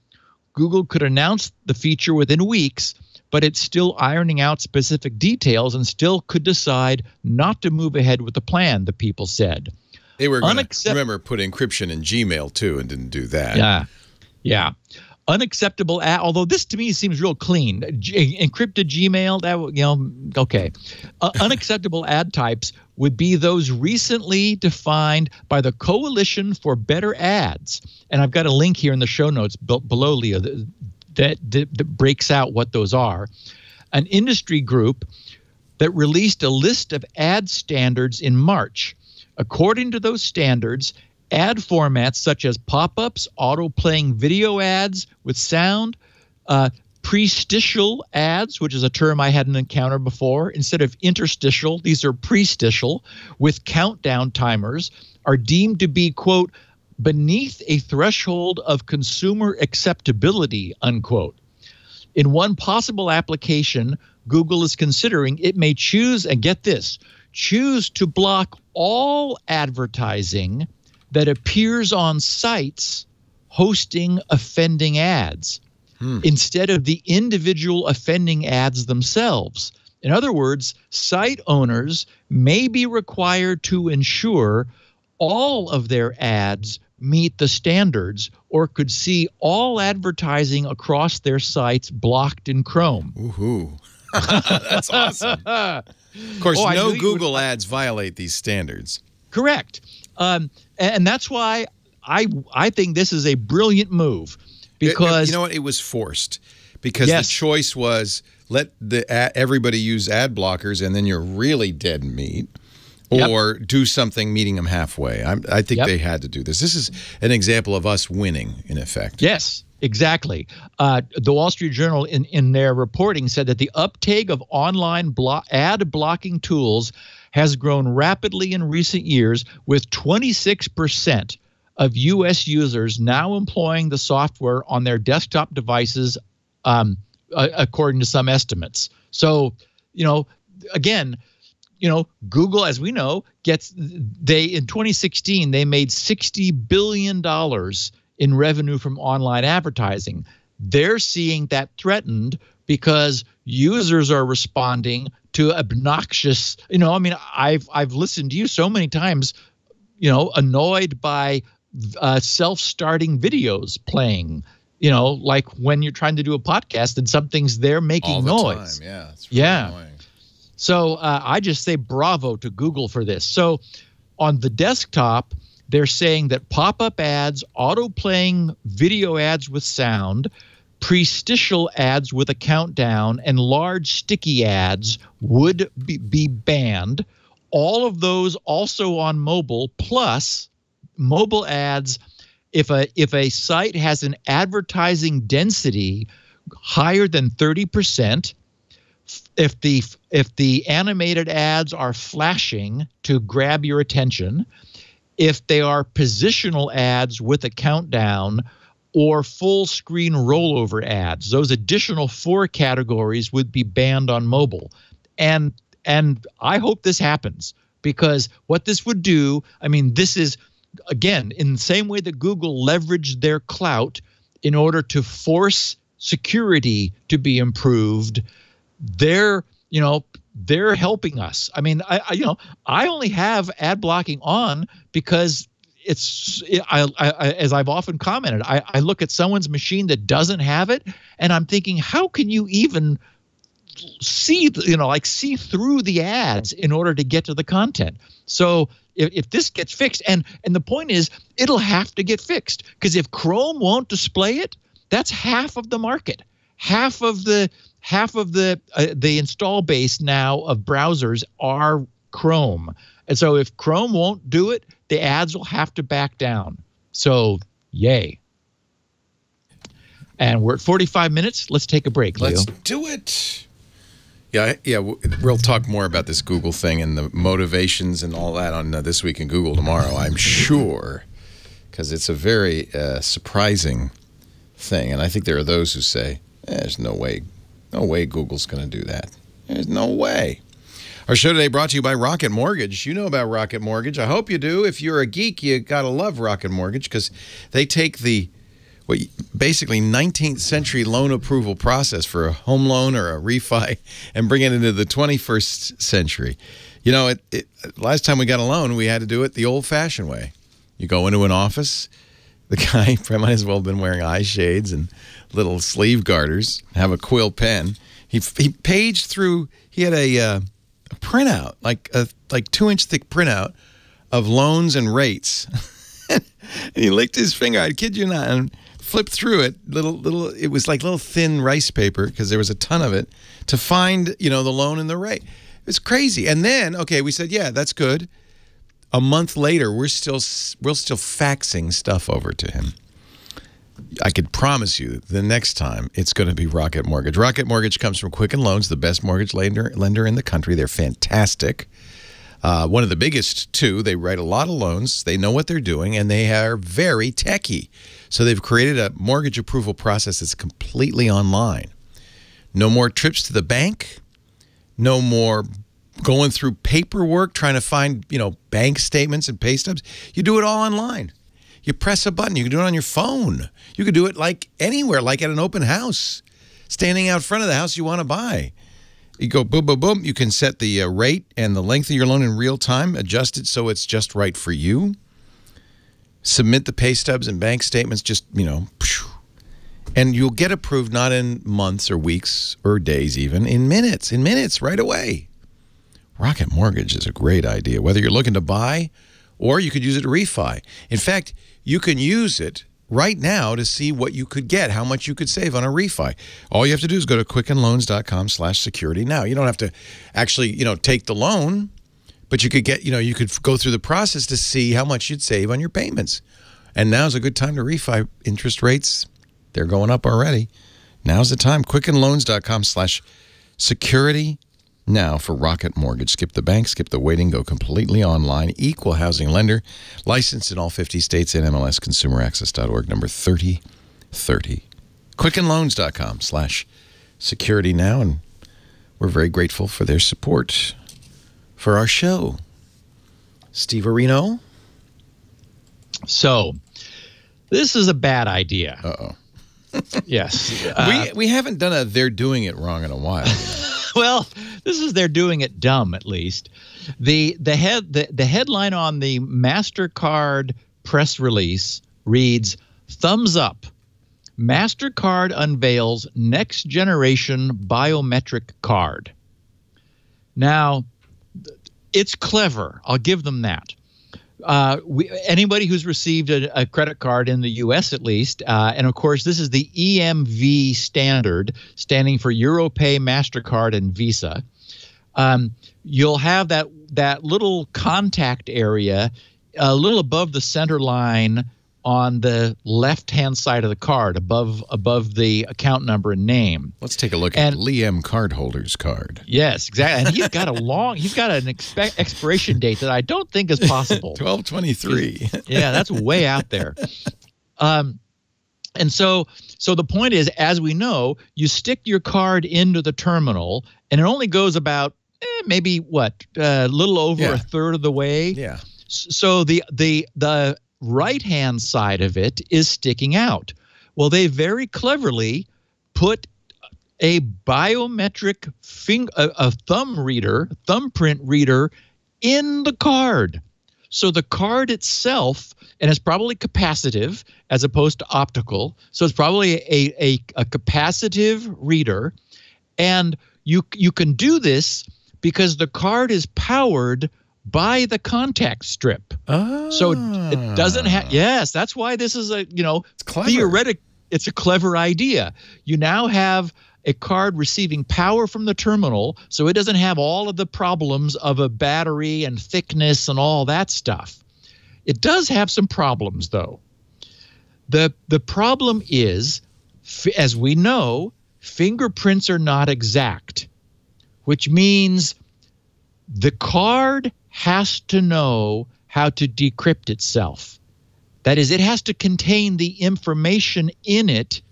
Google could announce the feature within weeks, but it's still ironing out specific details and still could decide not to move ahead with the plan, the people said. They were going to, remember, put encryption in Gmail, too, and didn't do that. Yeah. Unacceptable, although this to me seems real clean. Encrypted Gmail, okay. Unacceptable ad types would be those recently defined by the Coalition for Better Ads. And I've got a link here in the show notes below, Leo, that breaks out what those are. An industry group that released a list of ad standards in March. According to those standards, ad formats such as pop-ups, auto-playing video ads with sound, prestitial ads, which is a term I hadn't encountered before. Instead of interstitial, these are prestitial with countdown timers, are deemed to be, quote, beneath a threshold of consumer acceptability, unquote. In one possible application, Google is considering it may choose, and get this, choose to block all advertising that appears on sites hosting offending ads instead of the individual offending ads themselves. In other words, site owners may be required to ensure all of their ads meet the standards or could see all advertising across their sites blocked in Chrome. Ooh, that's awesome. Of course, no Google ads violate these standards. Correct. And that's why I think this is a brilliant move, because you know what, it was forced because the choice was let everybody use ad blockers and then you're really dead meat, or do something meeting them halfway. I think they had to do this. This is an example of us winning, in effect. Yes, exactly. The Wall Street Journal in their reporting said that the uptake of online ad blocking tools has grown rapidly in recent years, with 26% of U.S. users now employing the software on their desktop devices, according to some estimates. So, again, Google, as we know, in 2016 they made $60 billion in revenue from online advertising. They're seeing that threatened because users are responding to obnoxious. I've listened to you so many times, annoyed by self-starting videos playing. Like when you're trying to do a podcast and something's there making all the noise. time. Yeah, it's really annoying. So I just say bravo to Google for this. So on the desktop, they're saying that pop-up ads, auto-playing video ads with sound, prestitial ads with a countdown, and large sticky ads would be banned. All of those also on mobile, plus mobile ads. If a site has an advertising density higher than 30%, if the animated ads are flashing to grab your attention, if they are positional ads with a countdown, or full screen rollover ads, those additional 4 categories would be banned on mobile. And I hope this happens, because what this would do, this is, again, in the same way that Google leveraged their clout in order to force security to be improved, they're helping us. I only have ad blocking on because as I've often commented, I look at someone's machine that doesn't have it, and I'm thinking, how can you even see through the ads in order to get to the content? So if this gets fixed, and the point is, it'll have to get fixed, because if Chrome won't display it, that's half of the market, half of the install base now of browsers are Chrome. And so if Chrome won't do it, the ads will have to back down. So yay. And we're at 45 minutes. Let's take a break, Leo. Let's do it. Yeah. We'll talk more about this Google thing and the motivations and all that on This Week in Google tomorrow, I'm sure, because it's a very surprising thing. And I think there are those who say, there's no way Google's going to do that. There's no way. Our show today brought to you by Rocket Mortgage. You know about Rocket Mortgage. I hope you do. If you're a geek, you got to love Rocket Mortgage, because they take the basically 19th century loan approval process for a home loan or a refi and bring it into the 21st century. Last time we got a loan, we had to do it the old-fashioned way. You go into an office. The guy might as well have been wearing eye shades and little sleeve garters, have a quill pen. He paged through. He had a printout, like 2-inch thick printout of loans and rates. And he licked his finger, I kid you not, and flipped through it. It was like little thin rice paper, because there was a ton of it, to find, the loan and the rate. It's crazy. And then, okay, we said, yeah, that's good. A month later, we're still faxing stuff over to him. I could promise you the next time it's going to be Rocket Mortgage. Rocket Mortgage comes from Quicken Loans, the best mortgage lender in the country. They're fantastic. One of the biggest, too. They write a lot of loans. They know what they're doing, and they are very techy. So they've created a mortgage approval process that's completely online. No more trips to the bank. No more going through paperwork, trying to find, bank statements and pay stubs. You do it all online. You press a button. You can do it on your phone. You can do it like anywhere, like at an open house, standing out front of the house you want to buy. You go boom, boom, boom. You can set the rate and the length of your loan in real time, adjust it so it's just right for you. Submit the pay stubs and bank statements, just, and you'll get approved not in months or weeks or days even, in minutes right away. Rocket Mortgage is a great idea, whether you're looking to buy or you could use it to refi. In fact, you can use it right now to see what you could get, how much you could save on a refi. All you have to do is go to quickenloans.com/security now. You don't have to actually, take the loan, but you could get, you could go through the process to see how much you'd save on your payments. And now's a good time to refi. Interest rates, they're going up already. Now's the time. quickenloans.com/security now for Rocket Mortgage. Skip the bank, skip the waiting, go completely online. Equal housing lender, licensed in all 50 states, and MLSconsumeraccess.org, number 3030. quickenloans.com/security now, and we're very grateful for their support for our show. Steve Areno? So, this is a bad idea. Uh-oh. Yes. We haven't done a they're doing it wrong in a while. Well, this is they're doing it dumb, at least. The headline on the Mastercard press release reads, "Thumbs up. Mastercard unveils next generation biometric card." Now, it's clever. I'll give them that. Anybody who's received a credit card in the U.S. at least, and of course this is the EMV standard, standing for Europay, Mastercard, and Visa. You'll have that little contact area a little above the center line on the left-hand side of the card, above the account number and name. Let's take a look at Liam Cardholder's card. Yes, exactly. And he's got an expiration date that I don't think is possible. 12/23. Yeah, that's way out there. And so the point is, as we know, you stick your card into the terminal, and it only goes about maybe a little over a third of the way. Yeah. So the right-hand side of it is sticking out. Well, they very cleverly put a biometric thumbprint reader in the card. So the card itself, and it's probably capacitive as opposed to optical, so it's probably a capacitive reader, and you can do this because the card is powered by the contact strip. So it doesn't have, yes, that's why this is it's clever. It's a clever idea. You now have a card receiving power from the terminal, so it doesn't have all of the problems of a battery and thickness and all that stuff. It does have some problems, though. The problem is, as we know, fingerprints are not exact, which means the card has to know how to decrypt itself. That is, it has to contain the information in it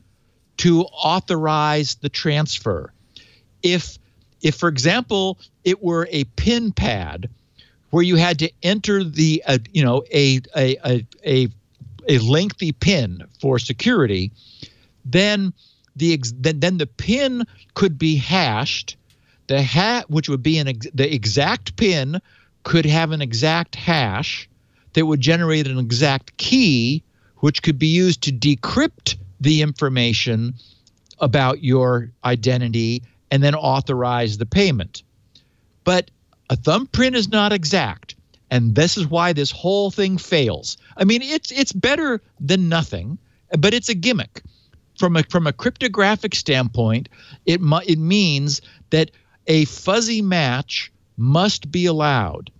to authorize the transfer. If for example, it were a PIN pad where you had to enter the a lengthy PIN for security, then the PIN could be hashed. Which would be the exact PIN could have an exact hash that would generate an exact key, which could be used to decrypt the information about your identity and then authorize the payment. But a thumbprint is not exact, and this is why this whole thing fails. I mean, it's better than nothing, but it's a gimmick. From a cryptographic standpoint, it means that a fuzzy match must be allowed.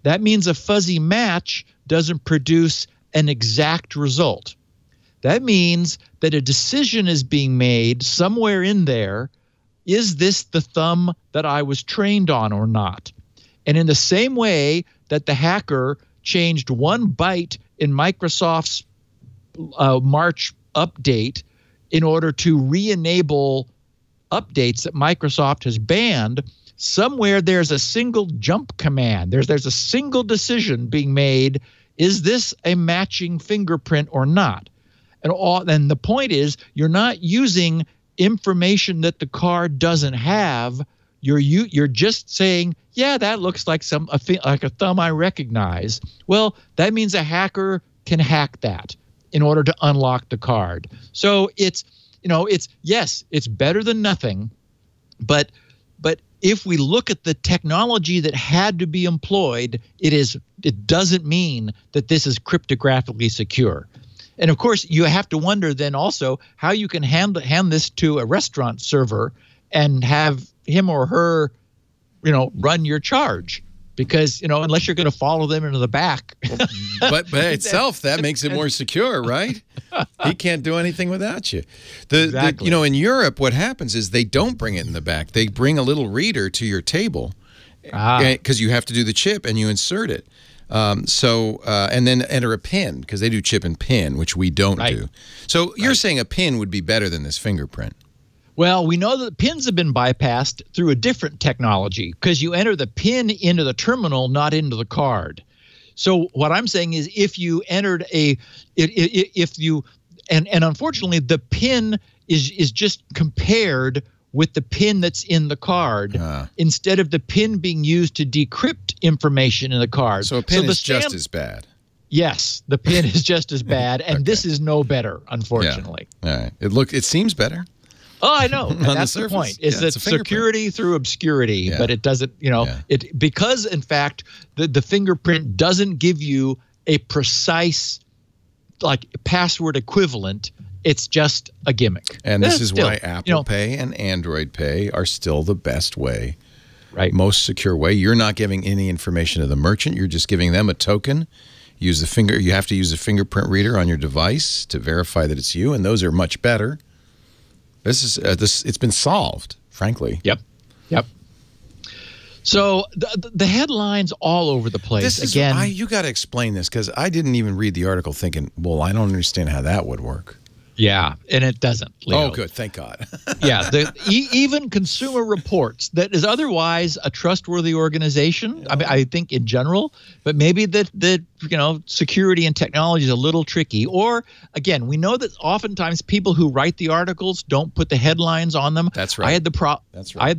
That means a fuzzy match doesn't produce an exact result. That means that a decision is being made somewhere in there. Is this the thumb that I was trained on or not? And in the same way that the hacker changed one byte in Microsoft's March update in order to re-enable updates that Microsoft has banned, somewhere there's a single jump command. There's a single decision being made. Is this a matching fingerprint or not? And the point is, you're not using information that the card doesn't have. You're just saying, yeah, that looks like a thumb I recognize. Well, that means a hacker can hack that in order to unlock the card. So it's better than nothing, but if we look at the technology that had to be employed, it doesn't mean that this is cryptographically secure. And of course, you have to wonder then also how you can hand this to a restaurant server and have him or her, run your charge. Because, unless you're going to follow them into the back. But by itself, that makes it more secure, right? He can't do anything without you. Exactly. In Europe, what happens is they don't bring it in the back. They bring a little reader to your table because you have to do the chip and you insert it. And then enter a PIN because they do chip and PIN, which we don't do. So you're saying a PIN would be better than this fingerprint. Well, we know that pins have been bypassed through a different technology because you enter the pin into the terminal, not into the card. So what I'm saying is if you entered and unfortunately the pin is just compared with the pin that's in the card instead of the pin being used to decrypt information in the card. So a pin is just as bad. Yes, the pin is just as bad, and this is no better, unfortunately. Yeah. All right. It seems better. Oh, I know. And that's the the point. Is that security through obscurity, but it doesn't, it because in fact the fingerprint doesn't give you a precise like password equivalent. It's just a gimmick. And this is why Apple Pay and Android Pay are still the best way. Right. Most secure way. You're not giving any information to the merchant. You're just giving them a token. You have to use a fingerprint reader on your device to verify that it's you, and those are much better. It's been solved, frankly. Yep. So the headlines all over the place. You got to explain this because I didn't even read the article thinking, well, I don't understand how that would work. Yeah, and it doesn't, Leo. Oh, good. Thank God. Yeah, even Consumer Reports, that is otherwise a trustworthy organization, I mean, I think in general, but maybe that security and technology is a little tricky. Or, again, we know that oftentimes people who write the articles don't put the headlines on them. That's right. I had the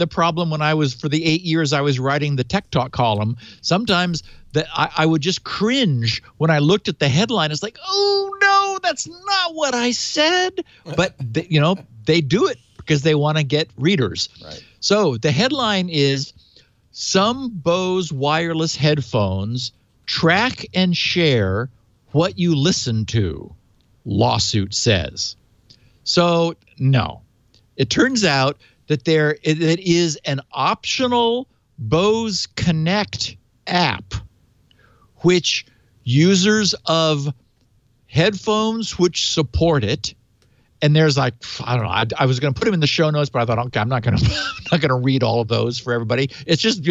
problem when for the 8 years I was writing the Tech Talk column. Sometimes that I would just cringe when I looked at the headline. It's like, oh, no, that's not what I said. But, they do it because they want to get readers. Right. So the headline is, some Bose wireless headphones track and share what you listen to, lawsuit says. So, no. It turns out that it is an optional Bose Connect app which users of headphones which support it, and there's like, I don't know, I was going to put them in the show notes, but I thought, okay, I'm not going to read all of those for everybody. It's just,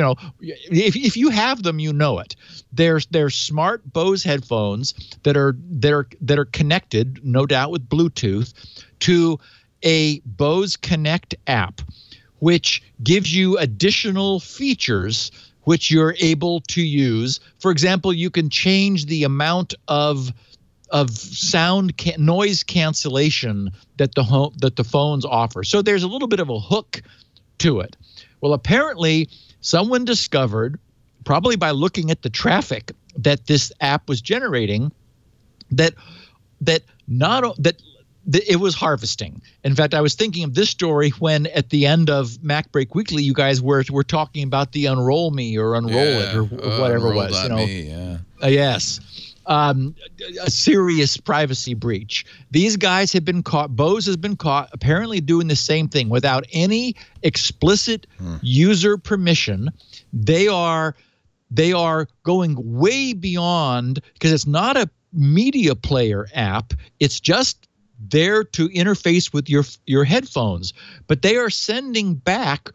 if you have them, it. They're smart Bose headphones that are connected, no doubt, with Bluetooth to a Bose Connect app, which gives you additional features which you're able to use. For example, you can change the amount of sound noise cancellation that the phones offer. So there's a little bit of a hook to it. Well, apparently someone discovered, probably by looking at the traffic that this app was generating, that it was harvesting. In fact, I was thinking of this story when at the end of MacBreak Weekly, you guys were talking about the Unroll Me or Unroll It or whatever it was. Yes. A serious privacy breach. These guys have been caught. Bose has been caught apparently doing the same thing without any explicit user permission. They are going way beyond, because it's not a media player app. It's just there to interface with your headphones, but they are sending back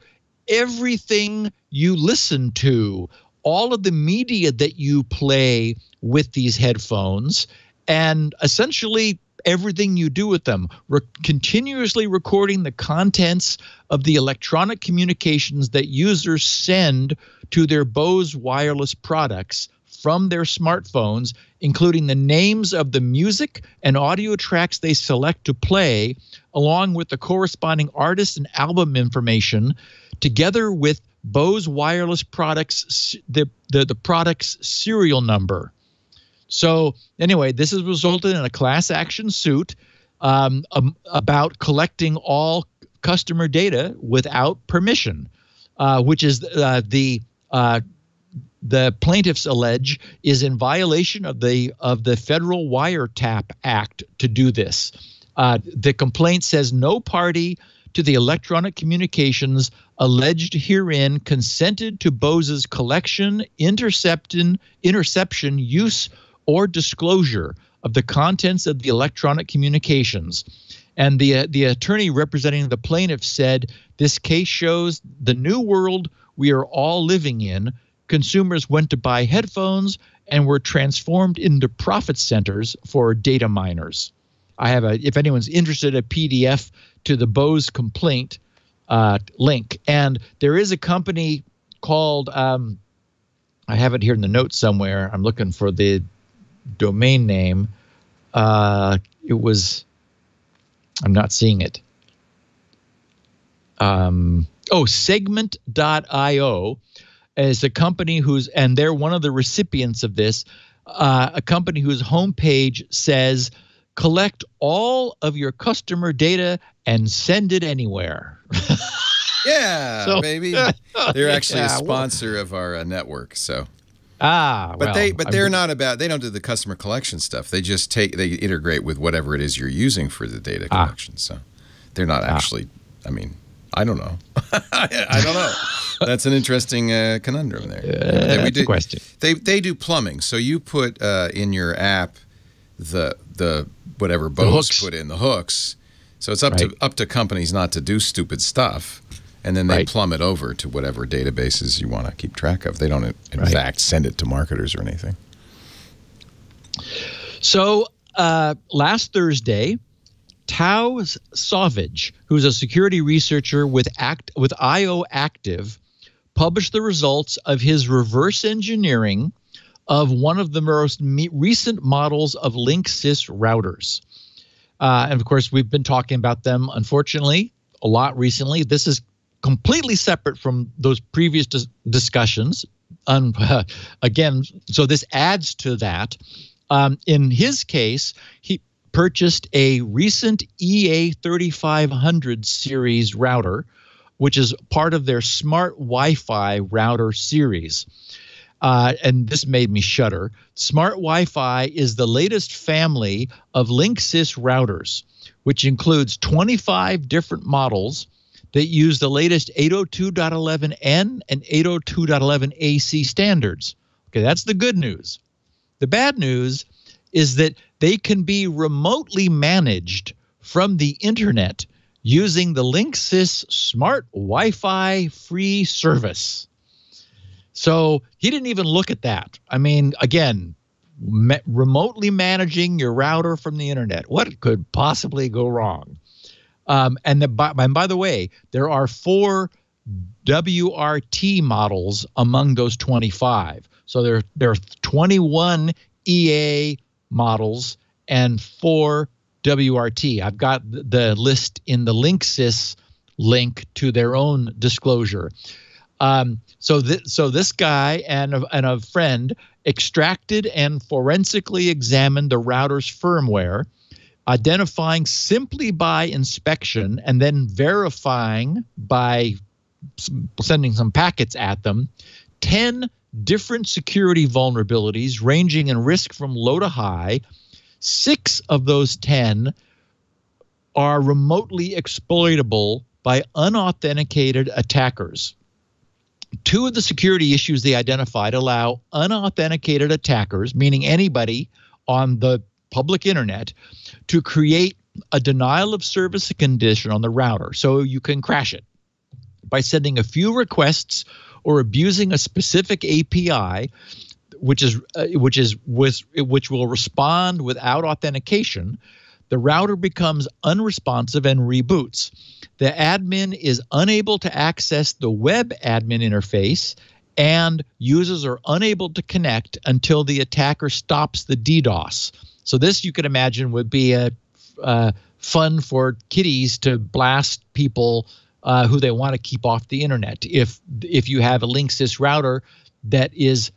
everything you listen to, all of the media that you play with these headphones, and essentially everything you do with them, continuously recording the contents of the electronic communications that users send to their Bose wireless products from their smartphones, including the names of the music and audio tracks they select to play, along with the corresponding artist and album information, together with Bose wireless products, the product's serial number. So anyway, this has resulted in a class action suit about collecting all customer data without permission, which is the plaintiffs allege is in violation of the Federal Wiretap Act to do this. The complaint says no party to the electronic communications alleged herein consented to Bose's collection, interception, use, or disclosure of the contents of the electronic communications. And the attorney representing the plaintiff said, this case shows the new world we are all living in. Consumers went to buy headphones and were transformed into profit centers for data miners. I have if anyone's interested, a PDF to the Bose complaint link. And there is a company called, I have it here in the notes somewhere. I'm looking for the domain name. I'm not seeing it. Segment.io is a company and they're one of the recipients of this, a company whose homepage says, collect all of your customer data and send it anywhere. Yeah, baby. They're actually a sponsor of our network. So, they're not about. They don't do the customer collection stuff. They just they integrate with whatever it is you're using for the data collection. So, they're not actually. I mean, I don't know. I don't know. That's an interesting conundrum there. That's a question. They do plumbing. So you put in your app the whatever Bose put in the hooks. So it's up to companies not to do stupid stuff, and then they plumb it over to whatever databases you want to keep track of. They don't in fact send it to marketers or anything. So last Thursday, Tao Savage, who's a security researcher with IO Active, published the results of his reverse engineering of one of the most recent models of Linksys routers. And of course, we've been talking about them, unfortunately, a lot recently. This is completely separate from those previous discussions. Again, so this adds to that. In his case, he purchased a recent EA3500 series router, which is part of their smart Wi-Fi router series. And this made me shudder. Smart Wi-Fi is the latest family of Linksys routers, which includes 25 different models that use the latest 802.11n and 802.11ac standards. Okay, that's the good news. The bad news is that they can be remotely managed from the internet using the Linksys Smart Wi-Fi free service. So he didn't even look at that. I mean, again, remotely managing your router from the internet. What could possibly go wrong? And by the way, there are 4 WRT models among those 25. So there are 21 EA models and 4 WRT. I've got the list in the Linksys link to their own disclosure. So this guy and a friend extracted and forensically examined the router's firmware, identifying simply by inspection and then verifying by sending some packets at them, 10 different security vulnerabilities ranging in risk from low to high. 6 of those 10 are remotely exploitable by unauthenticated attackers. 2 of the security issues they identified allow unauthenticated attackers, meaning anybody on the public internet, to create a denial of service condition on the router so you can crash it by sending a few requests or abusing a specific API, which will respond without authentication. The router becomes unresponsive and reboots. The admin is unable to access the web admin interface, and users are unable to connect until the attacker stops the DDoS. So this, you can imagine, would be a fun for kiddies to blast people who they want to keep off the internet. If you have a Linksys router that is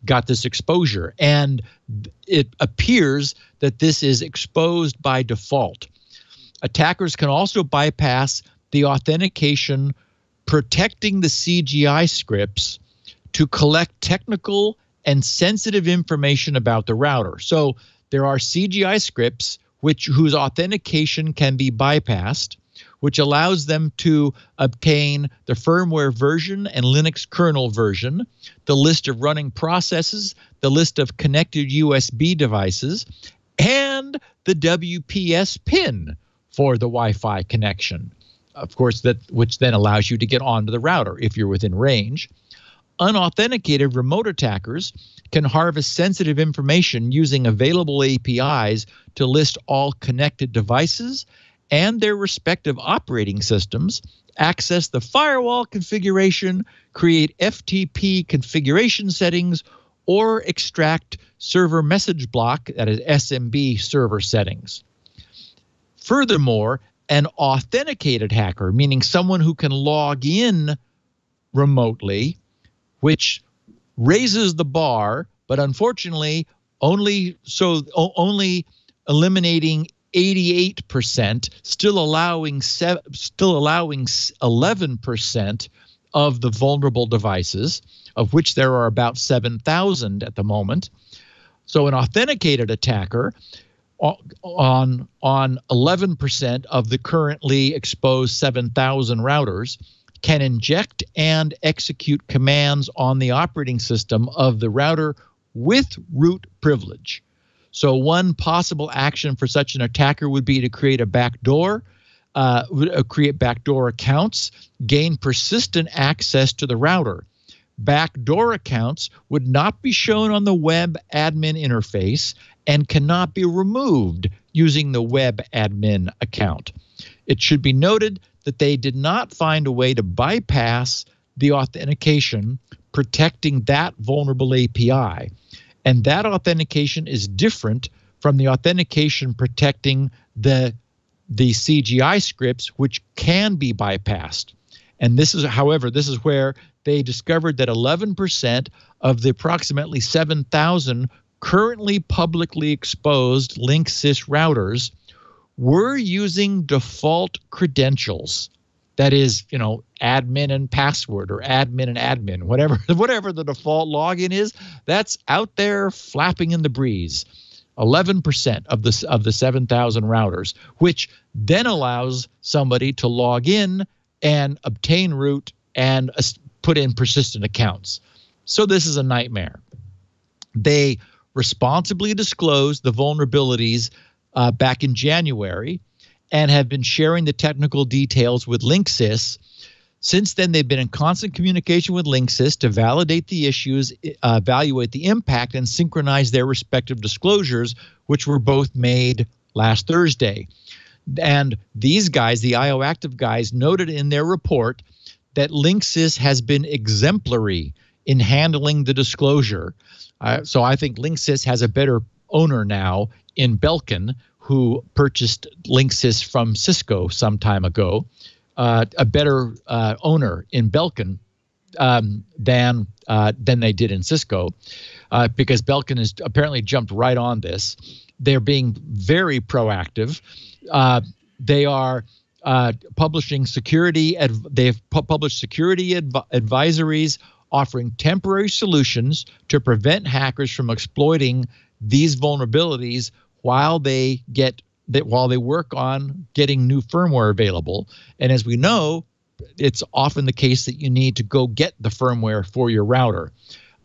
got this exposure, and it appears that this is exposed by default. Attackers can also bypass the authentication protecting the CGI scripts to collect technical and sensitive information about the router. So there are CGI scripts whose authentication can be bypassed, which allows them to obtain the firmware version and Linux kernel version, the list of running processes, the list of connected USB devices, and the WPS pin for the Wi-Fi connection, of course, which then allows you to get onto the router if you're within range. Unauthenticated remote attackers can harvest sensitive information using available APIs to list all connected devices and their respective operating systems, access the firewall configuration, create FTP configuration settings, or extract server message block, that is SMB server settings. Furthermore, an authenticated hacker, meaning someone who can log in remotely, which raises the bar, but unfortunately only eliminating 88%, still allowing 11% of the vulnerable devices, of which there are about 7,000 at the moment. So an authenticated attacker on 11% of the currently exposed 7,000 routers can inject and execute commands on the operating system of the router with root privilege. So one possible action for such an attacker would be to create a backdoor, create backdoor accounts, gain persistent access to the router. Backdoor accounts would not be shown on the web admin interface and cannot be removed using the web admin account. It should be noted that they did not find a way to bypass the authentication protecting that vulnerable API. And that authentication is different from the authentication protecting the CGI scripts, which can be bypassed. And this is, however, this is where they discovered that 11% of the approximately 7,000 currently publicly exposed Linksys routers were using default credentials. That is, admin and password, or admin and admin, whatever the default login is, that's out there flapping in the breeze. 11% of the 7,000 routers, which then allows somebody to log in and obtain root and put in persistent accounts. So this is a nightmare. They responsibly disclosed the vulnerabilities back in January and have been sharing the technical details with Linksys. Since then, they've been in constant communication with Linksys to validate the issues, evaluate the impact, and synchronize their respective disclosures, which were both made last Thursday. And these guys, the IO Active guys, noted in their report that Linksys has been exemplary in handling the disclosure. So I think Linksys has a better owner now in Belkin, who purchased Linksys from Cisco some time ago, a better owner in Belkin than they did in Cisco, because Belkin has apparently jumped right on this. They're being very proactive. They are publishing security. They've published security advisories offering temporary solutions to prevent hackers from exploiting these vulnerabilities while they work on getting new firmware available. And as we know, it's often the case that you need to go get the firmware for your router.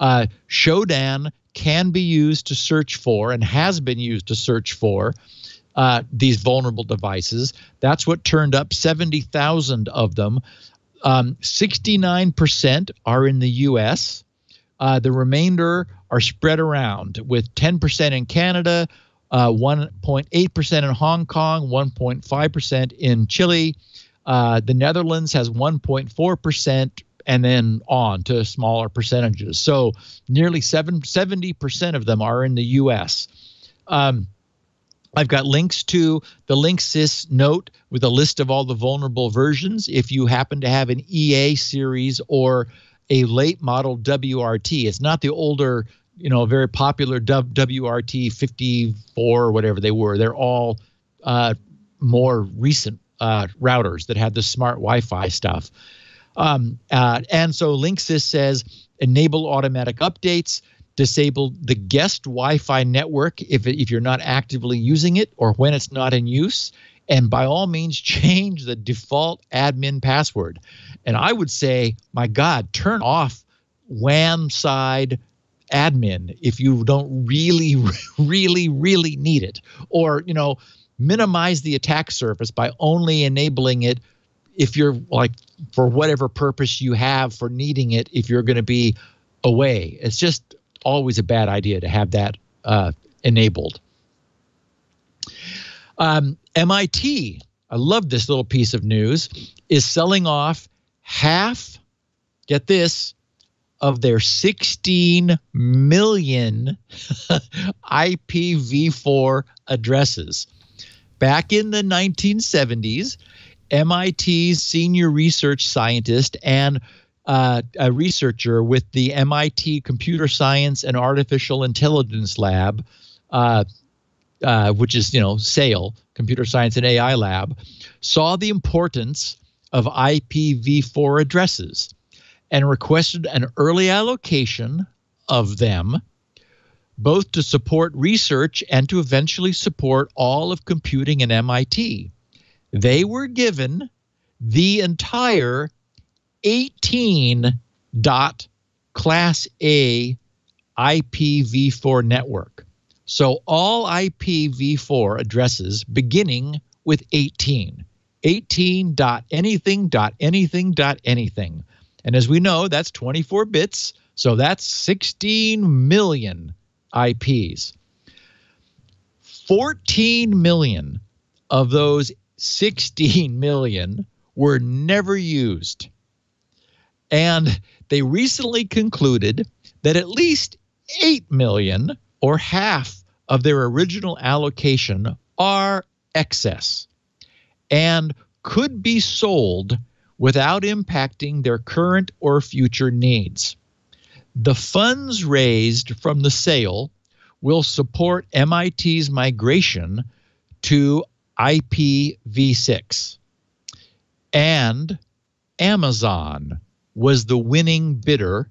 Shodan can be used to search for, and has been used to search for, these vulnerable devices. That's what turned up 70,000 of them. 69% are in the U.S. The remainder are spread around, with 10% in Canada, 1.8% in Hong Kong, 1.5% in Chile. The Netherlands has 1.4%, and then on to smaller percentages. So nearly 70% of them are in the U.S. I've got links to the Linksys note with a list of all the vulnerable versions. If you happen to have an EA series or a late model WRT, it's not the older, very popular WRT 54 or whatever they were. They're all more recent routers that have the smart Wi-Fi stuff. And so Linksys says enable automatic updates, disable the guest Wi-Fi network if you're not actively using it or when it's not in use, and by all means change the default admin password. And I would say, my God, turn off WAN side admin if you don't really, really, really need it, or minimize the attack surface by only enabling it if you're for whatever purpose you have for needing it if you're going to be away. It's just always a bad idea to have that enabled. MIT I love this little piece of news, is selling off half, get this, of their 16 million IPv4 addresses. Back in the 1970s, MIT's senior research scientist and a researcher with the MIT Computer Science and Artificial Intelligence Lab, which is, SAIL, Computer Science and AI Lab, saw the importance of IPv4 addresses and requested an early allocation of them, both to support research and to eventually support all of computing in MIT. They were given the entire 18 Class A IPv4 network. So all IPv4 addresses beginning with 18. 18 anything. And as we know, that's 24 bits. So that's 16 million IPs. 14 million of those 16 million were never used. And they recently concluded that at least 8 million, or half of their original allocation, are excess and could be sold without impacting their current or future needs. The funds raised from the sale will support MIT's migration to IPv6. And Amazon was the winning bidder,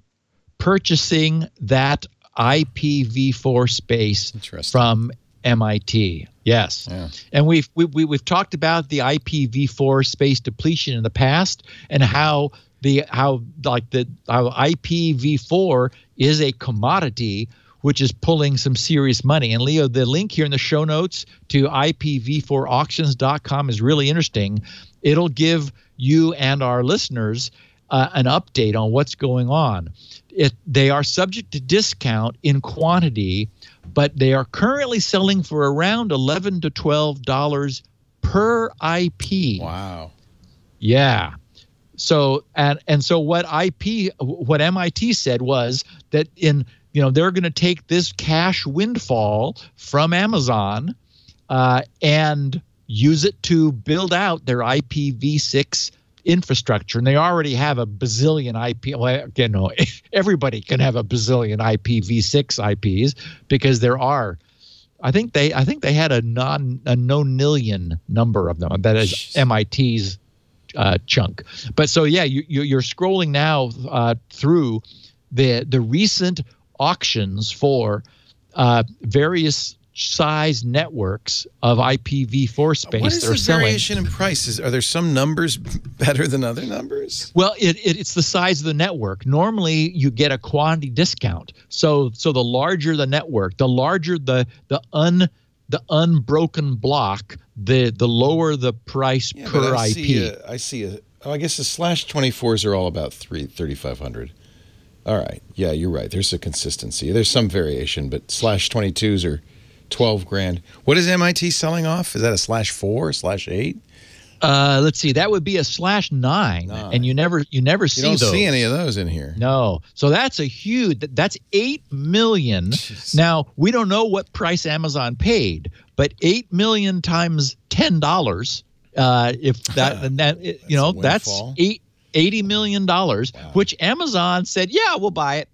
purchasing that IPv4 space from MIT. Yes. Yeah. And we've talked about the IPv4 space depletion in the past, and how IPv4 is a commodity which is pulling some serious money. And Leo, the link here in the show notes to IPv4auctions.com is really interesting. It'll give you and our listeners an update on what's going on. They are subject to discount in quantity, but they are currently selling for around $11 to $12 per IP. Wow. Yeah. So so what MIT said was that they're going to take this cash windfall from Amazon and use it to build out their IPv6 infrastructure. And they already have a bazillion IP. Well, everybody can have a bazillion IPv6 IPs, because there are. I think they had a nonillion number of them. That is MIT's chunk. But so yeah, you're scrolling now through the recent auctions for various size networks of IPv4 space. What is the variation in prices? Are there some numbers better than other numbers? Well, it's the size of the network. Normally, you get a quantity discount. So the larger the network, the larger the unbroken block, the lower the price per IP. I guess the /24s are all about 3,500. All right. Yeah, you're right. There's a consistency. There's some variation, but /22s are 12 grand. What is MIT selling off? Is that a /4, /8? Let's see. That would be a /9, and you never see those. You don't see any of those in here. No. So that's a huge. That's 8 million. Jeez. Now we don't know what price Amazon paid, but 8 million times $10. If that, and that, that's $80 million, wow. Which Amazon said, yeah, we'll buy it.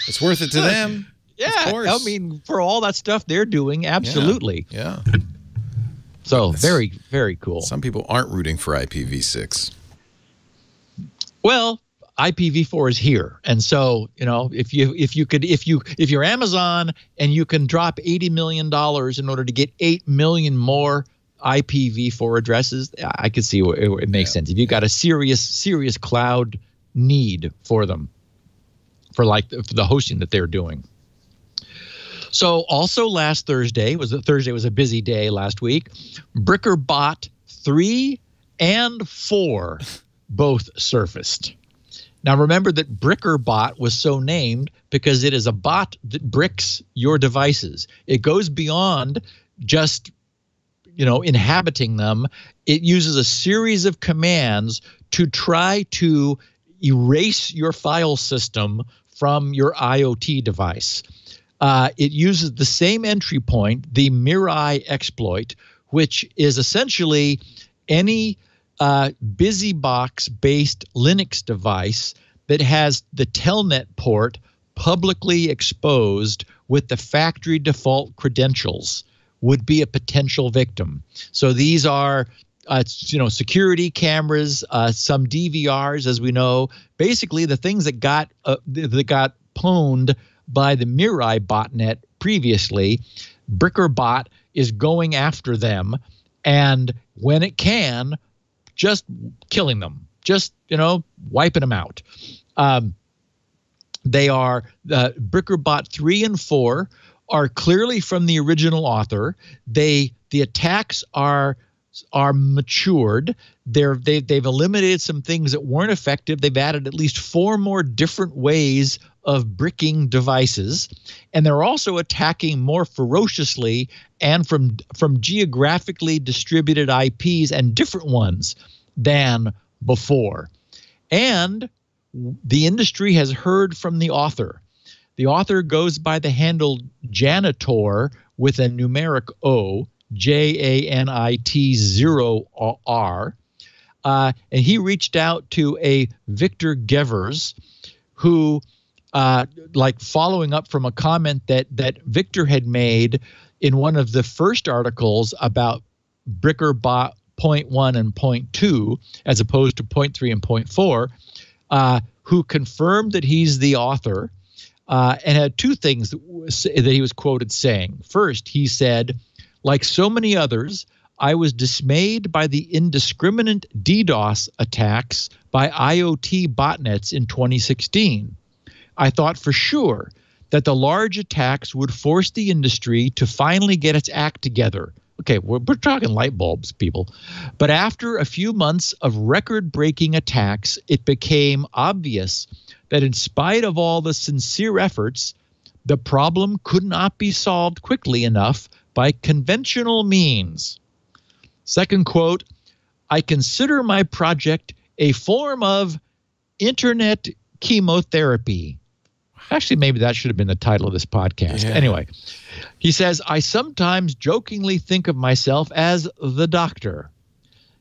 It's worth it to them. Yeah, of course. I mean, for all that stuff they're doing, absolutely. Yeah. So very, very cool. Some people aren't rooting for IPv6. Well, IPv4 is here, and so if you're Amazon and you can drop $80 million in order to get 8 million more IPv4 addresses, I could see it makes sense. If you've got a serious cloud need for them, for the hosting that they're doing. So also last Thursday was a busy day last week. BrickerBot 3 and 4 both surfaced. Now remember that BrickerBot was so named because it is a bot that bricks your devices. It goes beyond just inhabiting them, it uses a series of commands to try to erase your file system from your IoT device. It uses the same entry point, the Mirai exploit, which is essentially any BusyBox-based Linux device that has the telnet port publicly exposed with the factory default credentials would be a potential victim. So these are security cameras, some DVRs, as we know, basically the things that got pwned by the Mirai botnet previously. BrickerBot is going after them, and when it can, just killing them, just wiping them out. They are BrickerBot 3 and 4 are clearly from the original author. The attacks are matured. They've eliminated some things that weren't effective. They've added at least 4 more different ways of bricking devices, and they're also attacking more ferociously and from geographically distributed IPs and different ones than before. And the industry has heard from the author. The author goes by the handle Janitor with a numeric O, JANIT0R, and he reached out to a Victor Gevers, who, following up from a comment that Victor had made in one of the first articles about BrickerBot point 1 and point 2, as opposed to point 3 and point 4, who confirmed that he's the author, and had 2 things that he was quoted saying. First, he said, "Like so many others, I was dismayed by the indiscriminate DDoS attacks by IoT botnets in 2016. I thought for sure that the large attacks would force the industry to finally get its act together." Okay, we're talking light bulbs, people. But after a few months of record-breaking attacks, it became obvious that in spite of all the sincere efforts, the problem could not be solved quickly enough by conventional means. Second quote, "I consider my project a form of internet chemotherapy." Actually, maybe that should have been the title of this podcast. Yeah. Anyway, he says, "I sometimes jokingly think of myself as the doctor.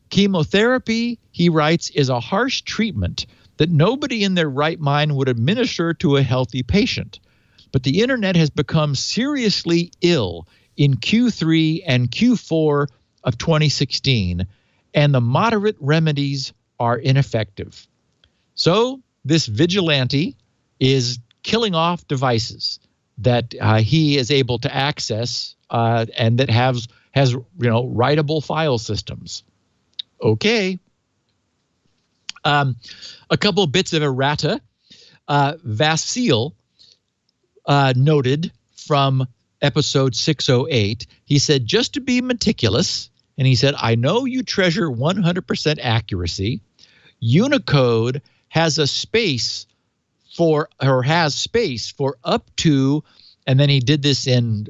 Chemotherapy," he writes, "is a harsh treatment that nobody in their right mind would administer to a healthy patient. But the internet has become seriously ill in Q3 and Q4 of 2016, and the moderate remedies are ineffective." So this vigilante is killing off devices that he is able to access and that has writable file systems. Okay. A couple of bits of errata. Vasil noted from episode 608, he said, "Just to be meticulous," and he said, "I know you treasure 100% accuracy. Unicode has space for up to," and then he did this in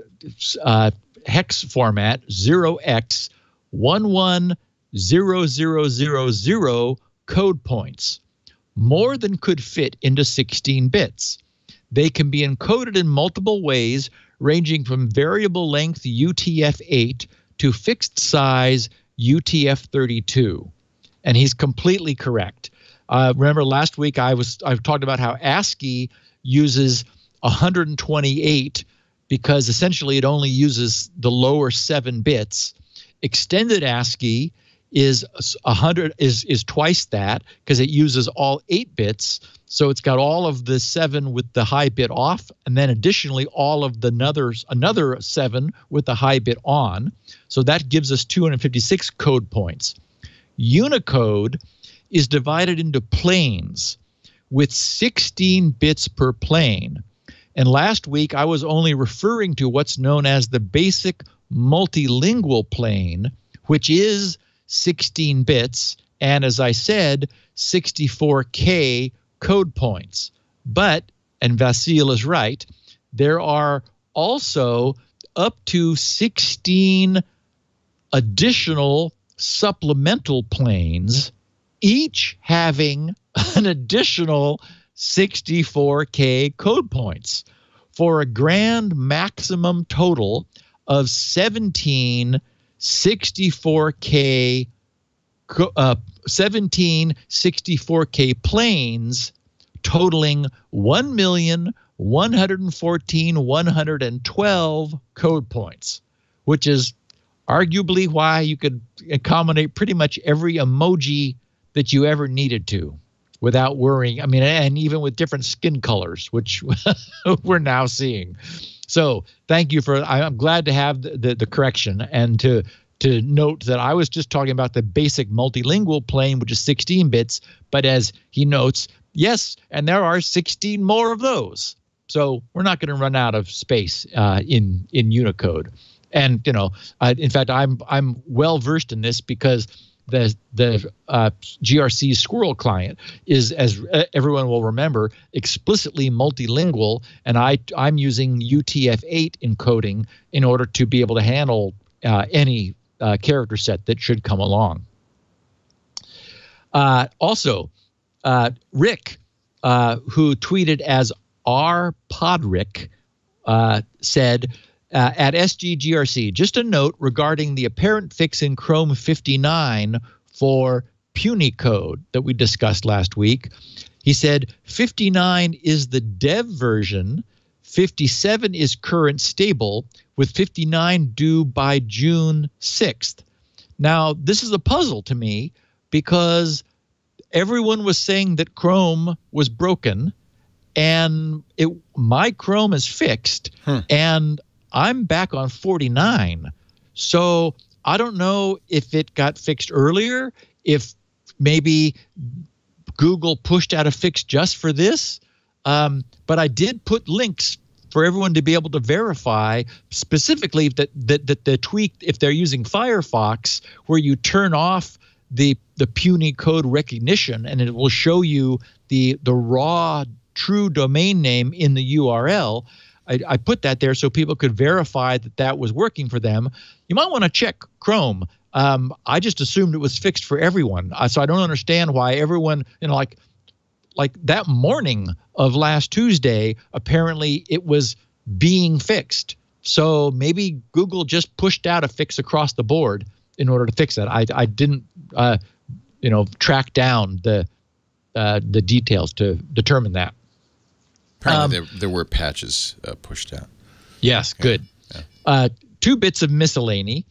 hex format, 0x110000 code points, more than could fit into 16 bits. They can be encoded in multiple ways, ranging from variable length UTF-8 to fixed size UTF-32. And he's completely correct. Remember last week I've talked about how ASCII uses 128 because essentially it only uses the lower 7 bits. Extended ASCII is twice that because it uses all 8 bits. So it's got all of the 7 with the high bit off, and then additionally all of the another 7 with the high bit on. So that gives us 256 code points. Unicode is divided into planes with 16 bits per plane. And last week, I was only referring to what's known as the basic multilingual plane, which is 16 bits, and as I said, 64K code points. But, and Vasil is right, there are also up to 16 additional supplemental planes, each having an additional 64K code points, for a grand maximum total of 17 64K planes, totaling 1,114,112 code points, which is arguably why you could accommodate pretty much every emoji that you ever needed to without worrying. I mean, and even with different skin colors, which we're now seeing. So thank you for, I'm glad to have the correction, and to note that I was just talking about the basic multilingual plane, which is 16 bits, but as he notes, yes, and there are 16 more of those. So we're not going to run out of space in Unicode. And, in fact, I'm well versed in this because the GRC Squirrel client is, as everyone will remember, explicitly multilingual, and I'm using UTF-8 encoding in order to be able to handle any character set that should come along. Also, Rick, who tweeted as rpodrick, said, at SGGRC, just a note regarding the apparent fix in Chrome 59 for Punycode that we discussed last week. He said 59 is the dev version, 57 is current stable, with 59 due by June 6th. Now, this is a puzzle to me because everyone was saying that Chrome was broken, and my Chrome is fixed, and I'm back on 49. So I don't know if it got fixed earlier, if maybe Google pushed out a fix just for this. But I did put links for everyone to be able to verify specifically that the tweak, if they're using Firefox, where you turn off the puny code recognition and it will show you the raw true domain name in the URL. I put that there so people could verify that was working for them. You might want to check Chrome. I just assumed it was fixed for everyone. So I don't understand why everyone, like that morning of last Tuesday, apparently it was being fixed. So maybe Google just pushed out a fix across the board in order to fix it. I didn't, track down the details to determine that. Apparently there were patches pushed out. Yes, good. Yeah. 2 bits of miscellany.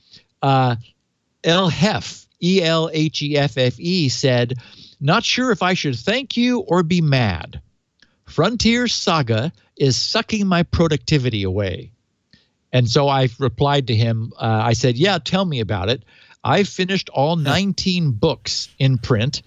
Elhef, E-L-H-E-F-F-E, said, not sure if I should thank you or be mad. Frontier Saga is sucking my productivity away. And so I replied to him, I said, yeah, tell me about it. I've finished all 19 books in print,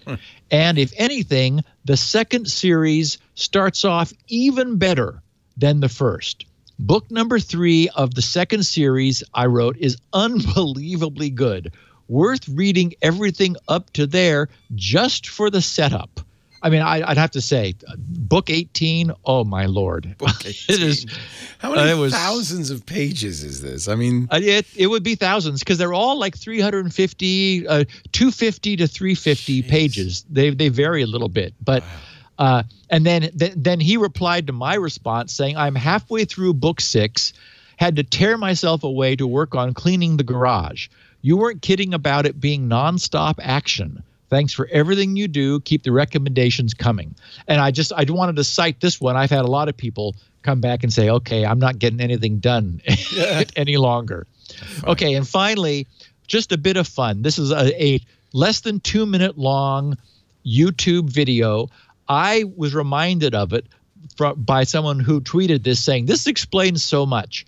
and if anything, the second series starts off even better than the first. Book number 3 of the second series I wrote is unbelievably good, worth reading everything up to there just for the setup. I mean, I'd have to say, book 18, oh my Lord. Book 18. It is, how many thousands of pages is this? I mean, it would be thousands because they're all like 350, 250 to 350 pages. They vary a little bit, but and then he replied to my response saying, I'm halfway through book 6, had to tear myself away to work on cleaning the garage. You weren't kidding about it being nonstop action. Thanks for everything you do. Keep the recommendations coming. And I wanted to cite this one. I've had a lot of people come back and say, okay, I'm not getting anything done any longer. Okay, and finally, just a bit of fun. This is a less than 2 minute long YouTube video. I was reminded of it by someone who tweeted this saying, this explains so much.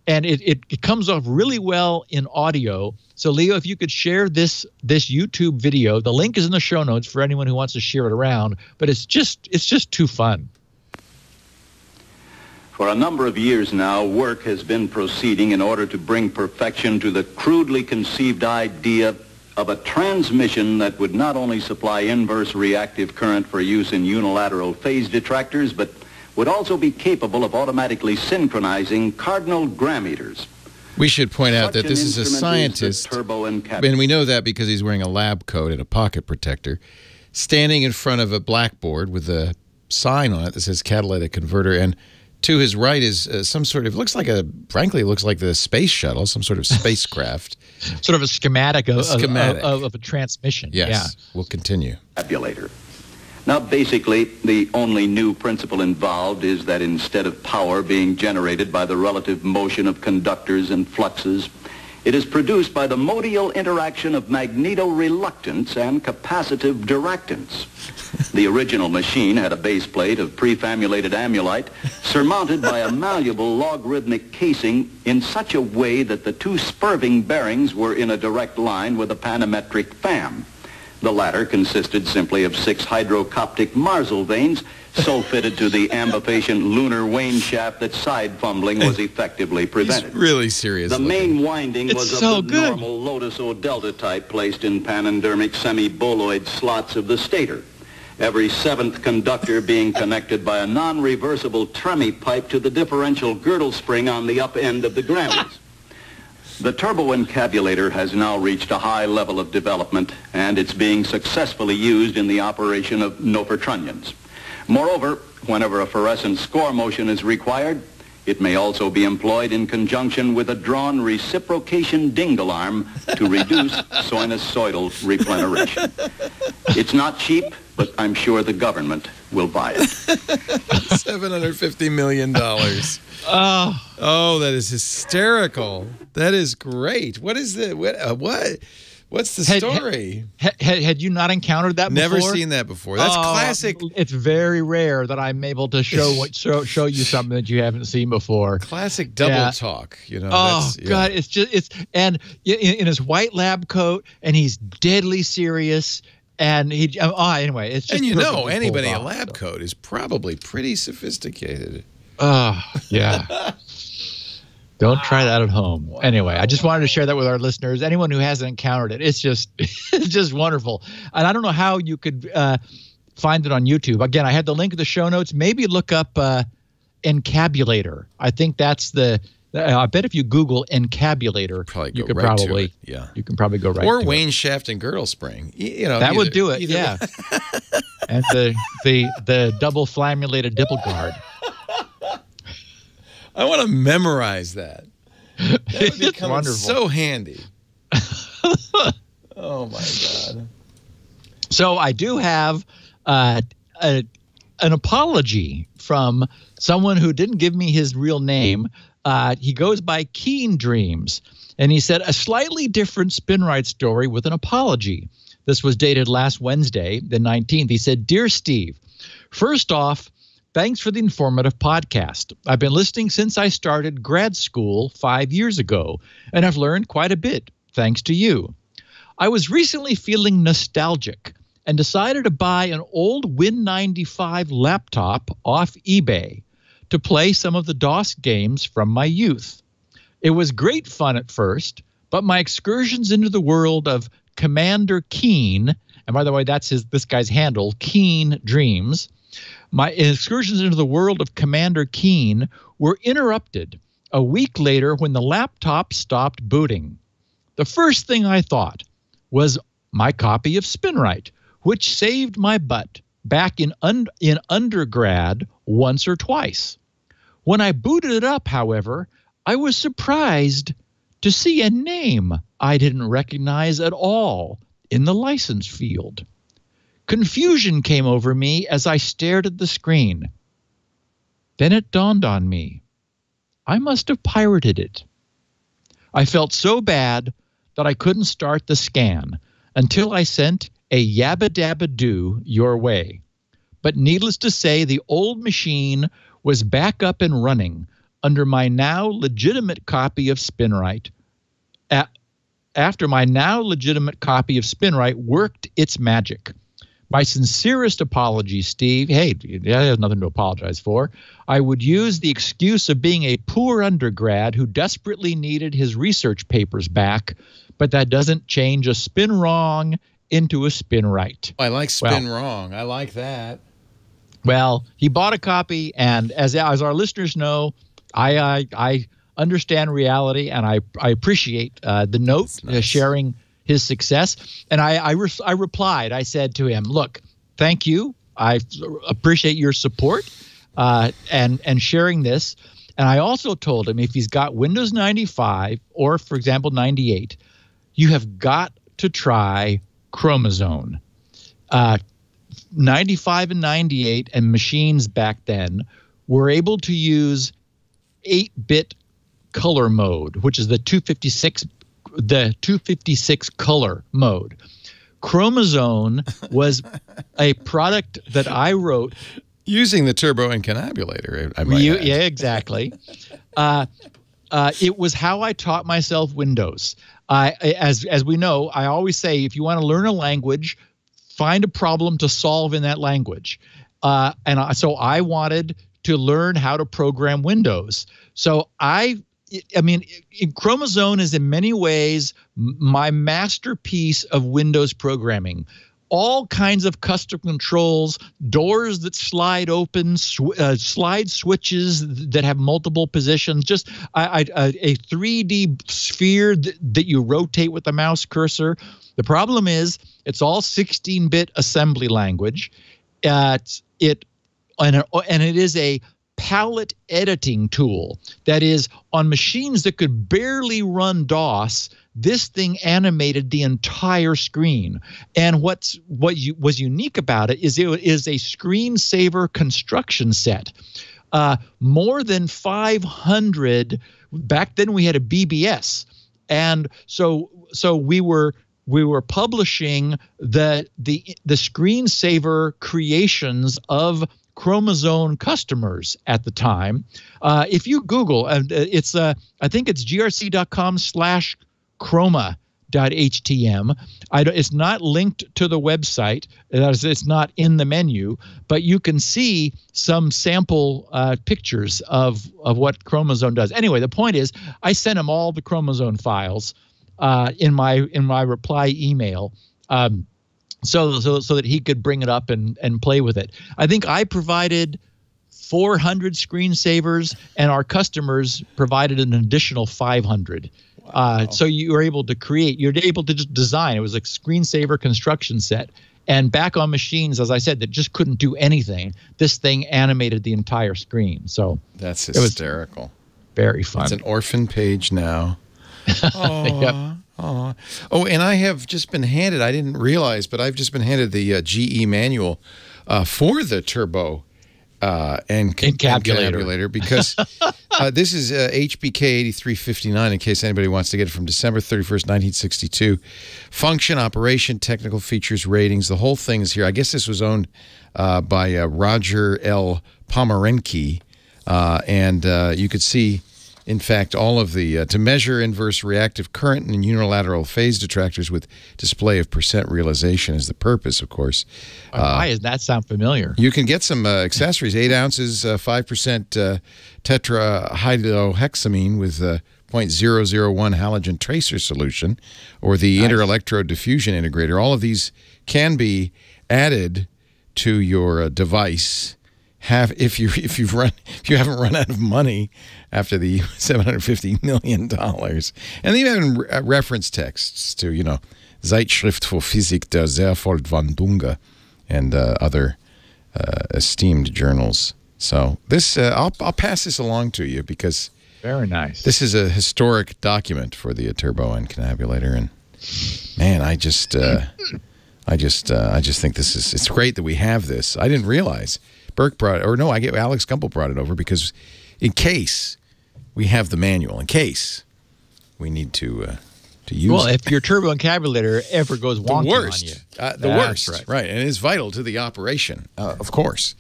And it comes off really well in audio. So, Leo, if you could share this YouTube video, the link is in the show notes for anyone who wants to share it around. But it's just too fun. For a number of years now, work has been proceeding in order to bring perfection to the crudely conceived idea of a transmission that would not only supply inverse reactive current for use in unilateral phase detractors, but would also be capable of automatically synchronizing cardinal gram meters. We should point out Such that this an is a instrument is scientist, the and we know that because he's wearing a lab coat and a pocket protector, standing in front of a blackboard with a sign on it that says catalytic converter, and to his right is some sort of, frankly, it looks like the space shuttle, some sort of spacecraft. Sort of a schematic of a transmission. Yes, yeah. We'll continue. Tabulator. Now, basically, the only new principle involved is that instead of power being generated by the relative motion of conductors and fluxes, it is produced by the modial interaction of magnetoreluctance and capacitive directance. The original machine had a base plate of prefamulated amulite surmounted by a malleable logarithmic casing in such a way that the two spurving bearings were in a direct line with a panometric fam. The latter consisted simply of 6 hydrocoptic Marsal vanes so fitted to the ambifacient lunar wane shaft that side fumbling was effectively prevented. He's really serious. The main winding was of the good. normal Lotus O delta type placed in panendermic semi-boloid slots of the stator. Every 7th conductor being connected by a non-reversible tremie pipe to the differential girdle spring on the up end of the grammars. The turbo-encabulator has now reached a high level of development, and it's being successfully used in the operation of nofertrunnions. Moreover, whenever a fluorescent score motion is required, it may also be employed in conjunction with a drawn reciprocation dingle arm to reduce sinusoidal repleneration. It's not cheap, but I'm sure the government will buy it. $750 million. Oh, that is hysterical. That is great. What is the What's the story? Had you not encountered that before? Never seen that before. That's classic. It's very rare that I'm able to show you something that you haven't seen before. Classic double talk. You know. Oh God, and in his white lab coat, and he's deadly serious. And anyway, it's just. And anybody in a lab coat is probably pretty sophisticated. Yeah. Don't try that at home. Wow. Anyway, I just wanted to share that with our listeners. Anyone who hasn't encountered it, it's just wonderful. And I don't know how you could find it on YouTube. Again, I had the link in the show notes. Maybe look up encabulator. I think that's I bet if you Google encabulator, you can probably go right. Or to wane shaft and girdle spring. That would do it. Yeah. And the double flammulated dipple guard. I want to memorize that. That would become wonderful. So handy. Oh my God. So I do have an apology from someone who didn't give me his real name. He goes by Keen Dreams, and he said a slightly different SpinRite story with an apology. This was dated last Wednesday, the 19th. He said, "Dear Steve, first off, thanks for the informative podcast. I've been listening since I started grad school 5 years ago, and I've learned quite a bit, thanks to you. I was recently feeling nostalgic and decided to buy an old Win95 laptop off eBay to play some of the DOS games from my youth. It was great fun at first, but my excursions into the world of Commander Keen, and by the way, that's this guy's handle, Keen Dreams, my excursions into the world of Commander Keen were interrupted a week later when the laptop stopped booting. The first thing I thought was my copy of SpinRite, which saved my butt back in undergrad once or twice. When I booted it up, however, I was surprised to see a name I didn't recognize at all in the license field. Confusion came over me as I stared at the screen. Then it dawned on me. I must have pirated it. I felt so bad that I couldn't start the scan until I sent a yabba dabba do your way. But needless to say, the old machine was back up and running under my now legitimate copy of SpinRite. After my now legitimate copy of SpinRite worked its magic. My sincerest apologies, Steve. Hey, there's nothing to apologize for. I would use the excuse of being a poor undergrad who desperately needed his research papers back, but that doesn't change a spin wrong into a spin right. I like spin wrong. I like that. Well, he bought a copy, and as our listeners know, I understand reality, and I appreciate the note sharing his success. And I replied. I said to him, "Look, thank you. I appreciate your support and sharing this." And I also told him if he's got Windows 95 or, for example, 98, you have got to try Chromosome. 95 and 98 and machines back then were able to use 8-bit color mode, which is the 256 color mode. Chromosome was a product that I wrote using the turbo encabulator. I might add. Yeah, exactly. It was how I taught myself Windows. As we know, I always say, if you want to learn a language, find a problem to solve in that language. So I wanted to learn how to program Windows. So Chromosome is in many ways my masterpiece of Windows programming. All kinds of custom controls, doors that slide open, slide switches that have multiple positions, just a 3D sphere that you rotate with the mouse cursor. The problem is it's all 16-bit assembly language. And it is a palette editing tool. That is, on machines that could barely run DOS, this thing animated the entire screen. And what was unique about it is a screensaver construction set. More than 500. Back then we had a BBS, and so we were publishing the screensaver creations of Chromosome customers at the time. If you Google, I think it's grc.com/chroma.htm. It's not linked to the website. It's not in the menu, but you can see some sample pictures of what Chromosome does. Anyway, the point is, I sent him all the Chromosome files in my reply email. So that he could bring it up and play with it. I think I provided 400 screensavers, and our customers provided an additional 500. Wow. So you were able to you're able to just design. It was a screensaver construction set. And back on machines, as I said, that just couldn't do anything, this thing animated the entire screen. So that's hysterical. Very fun. It's an orphan page now. Oh. Yep. Oh, and I have just been handed, I didn't realize, but I've just been handed the GE manual for the turbo encabulator because this is HBK 8359, in case anybody wants to get it, from December 31st, 1962. Function, operation, technical features, ratings, the whole thing is here. I guess this was owned by Roger L. Pomerenke, and you could see, in fact, all of the to measure inverse reactive current and unilateral phase detractors with display of percent realization is the purpose, of course. Why does that sound familiar? You can get some accessories, 8 ounces, 5% tetrahydrohexamine with 0.001 halogen tracer solution, or the interelectrode diffusion integrator. All of these can be added to your device. If you haven't run out of money after the $750 million, and they even have reference texts to, Zeitschrift für Physik der Sehr-Vollwandunge and other esteemed journals. So this I'll pass this along to you because very nice. This is a historic document for the turbo encabulator, and man, I just think it's great that we have this. I didn't realize. Alex Gumpel brought it over because in case we have the manual, in case we need to use Well, if your turbo encabulator ever goes wonky on you. The worst, right. And it is vital to the operation, of course.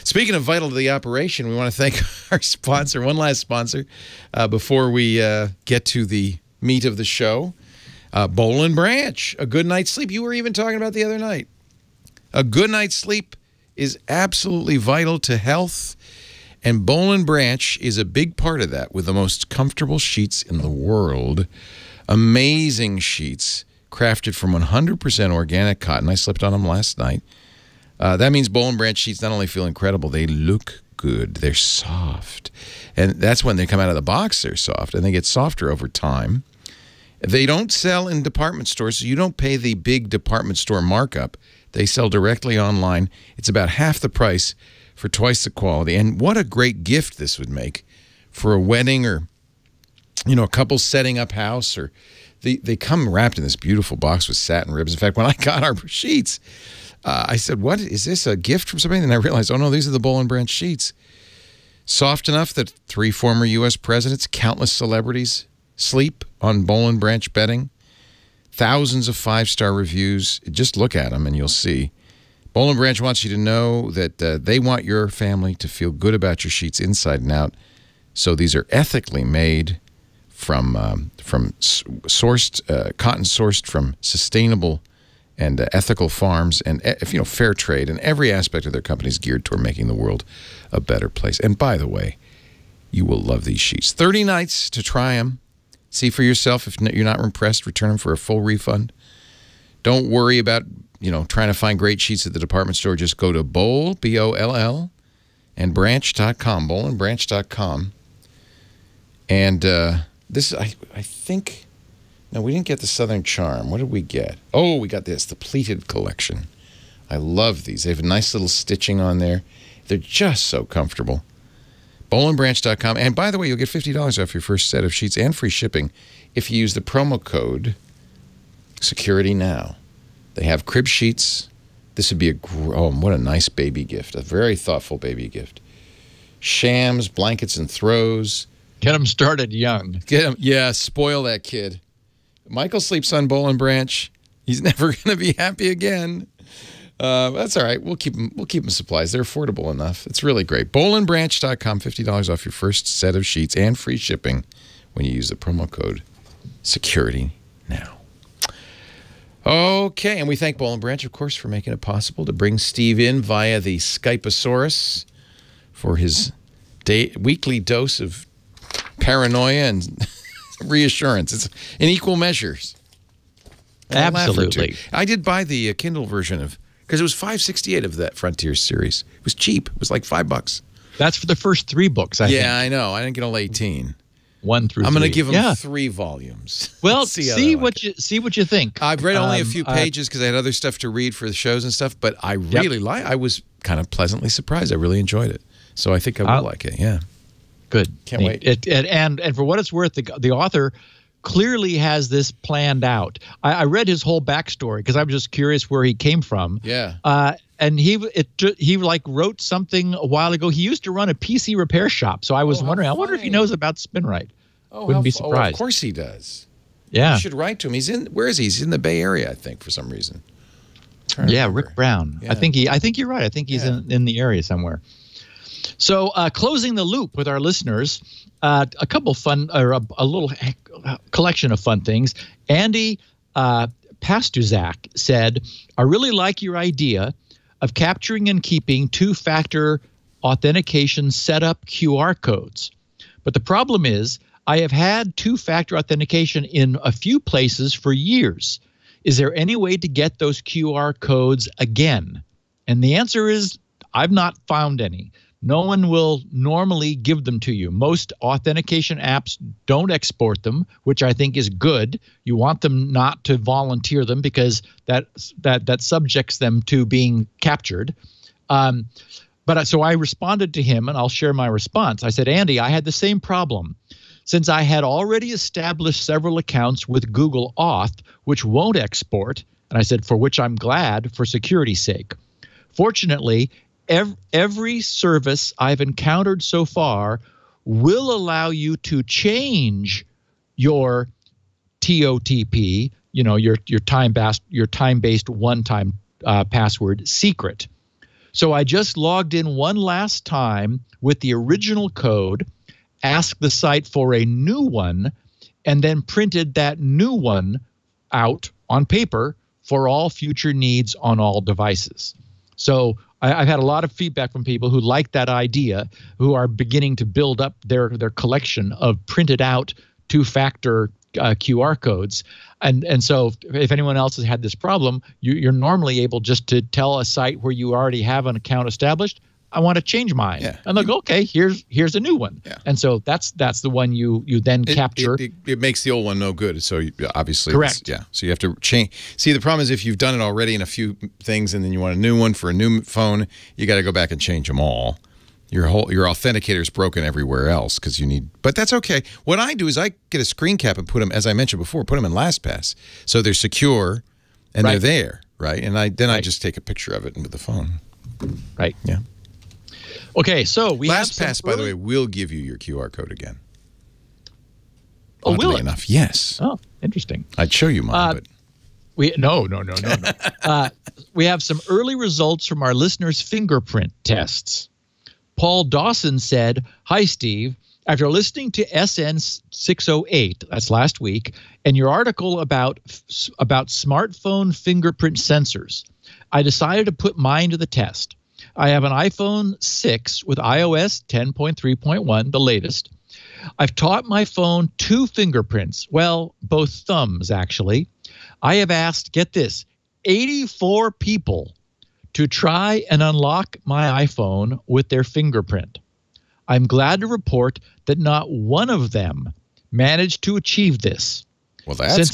Speaking of vital to the operation, we want to thank our sponsor, one last sponsor, before we get to the meat of the show. Boll & Branch, a good night's sleep. You were even talking about the other night. A good night's sleep is absolutely vital to health, and Boll & Branch is a big part of that with the most comfortable sheets in the world. Amazing sheets crafted from 100% organic cotton. I slept on them last night. That means Boll & Branch sheets not only feel incredible, they look good. They're soft. And that's when they come out of the box, they're soft, and they get softer over time. They don't sell in department stores, so you don't pay the big department store markup. They sell directly online. It's about half the price for twice the quality. And what a great gift this would make for a wedding or, you know, a couple setting up house. Or they come wrapped in this beautiful box with satin ribbons. In fact, when I got our sheets, I said, what, is this a gift from somebody? And I realized, oh, no, these are the Boll & Branch sheets. Soft enough that 3 former U.S. presidents, countless celebrities sleep on Boll & Branch bedding. Thousands of 5-star reviews. Just look at them and you'll see. Boll & Branch wants you to know that they want your family to feel good about your sheets inside and out. So these are ethically made from sourced cotton sourced from sustainable and ethical farms, and you know, fair trade, and every aspect of their company is geared toward making the world a better place. And by the way, you will love these sheets. 30 nights to try them. See for yourself. If you're not impressed, return them for a full refund. Don't worry about, you know, trying to find great sheets at the department store. Just go to Boll, B-O-L-L, and branch.com, bollandbranch.com. And this, I think, no, we didn't get the Southern Charm. What did we get? Oh, we got this, the Pleated Collection. I love these. They have a nice little stitching on there. They're just so comfortable. Bollandbranch.com. And by the way, you'll get $50 off your first set of sheets and free shipping if you use the promo code SecurityNow. They have crib sheets. This would be oh, what a nice baby gift. A very thoughtful baby gift. Shams, blankets, and throws. Get them started young. Get them, yeah, spoil that kid. Michael sleeps on Boll & Branch. He's never going to be happy again. That's all right. We'll keep them supplies. They're affordable enough. It's really great. Bollandbranch.com, $50 off your first set of sheets and free shipping when you use the promo code SecurityNow. Okay, and we thank Boll & Branch, of course, for making it possible to bring Steve in via the Skypeosaurus for his weekly dose of paranoia and reassurance. It's in equal measures. Absolutely. I did buy the Kindle version of, because it was $5.68 of that Frontier series. It was cheap. It was like $5. That's for the first 3 books, I think. Yeah, I know. I didn't get all 18. 1 through 3. I'm going to give them 3 volumes. Well, see what you think. I've read only a few pages because I had other stuff to read for the shows and stuff, but I really I was kind of pleasantly surprised. I really enjoyed it. So I think I will like it. Yeah. Good. Can't wait. And for what it's worth, the author clearly has this planned out. I read his whole backstory because I'm just curious where he came from. Yeah. And he like wrote something a while ago. He used to run a PC repair shop, so I was wondering. I wonder if he knows about SpinRite. Wouldn't be surprised. Of course he does. Yeah. You should write to him. He's in. Where is he? He's in the Bay Area, I think, for some reason. Yeah, Rick Brown. Yeah. I think you're right. I think he's in the area somewhere. So closing the loop with our listeners, a couple fun, or a little collection of fun things. Andy Pastuzak said, I really like your idea of capturing and keeping 2-factor authentication setup QR codes. But the problem is I have had 2-factor authentication in a few places for years. Is there any way to get those QR codes again? And the answer is I've not found any. No one will normally give them to you. Most authentication apps don't export them, which I think is good. You want them not to volunteer them because that subjects them to being captured. So I responded to him, and I'll share my response. I said, Andy, I had the same problem. Since I had already established several accounts with Google Auth, which won't export, and I said, for which I'm glad for security's sake. Fortunately, every service I've encountered so far will allow you to change your TOTP, your time-based one-time password secret. So I just logged in one last time with the original code, asked the site for a new one, and then printed that new one out on paper for all future needs on all devices. So I've had a lot of feedback from people who like that idea, who are beginning to build up their collection of printed out 2-factor QR codes. And so if anyone else has had this problem, you're normally able just to tell a site where you already have an account established, I want to change mine. Yeah. And they'll go, okay, here's a new one. Yeah. And so that's the one you then capture. It makes the old one no good. So obviously, correct. Yeah. So you have to change. See, the problem is if you've done it already in a few things, and then you want a new one for a new phone, you got to go back and change them all. Your authenticator's broken everywhere else because you need. But that's okay. What I do is I get a screen cap and put them, as I mentioned before, put them in LastPass, so they're secure and they're there, right? And I just take a picture of it with the phone. Right. Yeah. Okay, so we have LastPass, by the way, will give you your QR code again. Oh, will it? Enough, yes. Oh, interesting. I'd show you mine, but no. We have some early results from our listeners' fingerprint tests. Paul Dawson said, "Hi, Steve. After listening to SN 608, that's last week, and your article about smartphone fingerprint sensors, I decided to put mine to the test. I have an iPhone 6 with iOS 10.3.1, the latest. I've taught my phone 2 fingerprints, well, both thumbs, actually. I have asked, get this, 84 people to try and unlock my iPhone with their fingerprint. I'm glad to report that not one of them managed to achieve this. Well, that's good.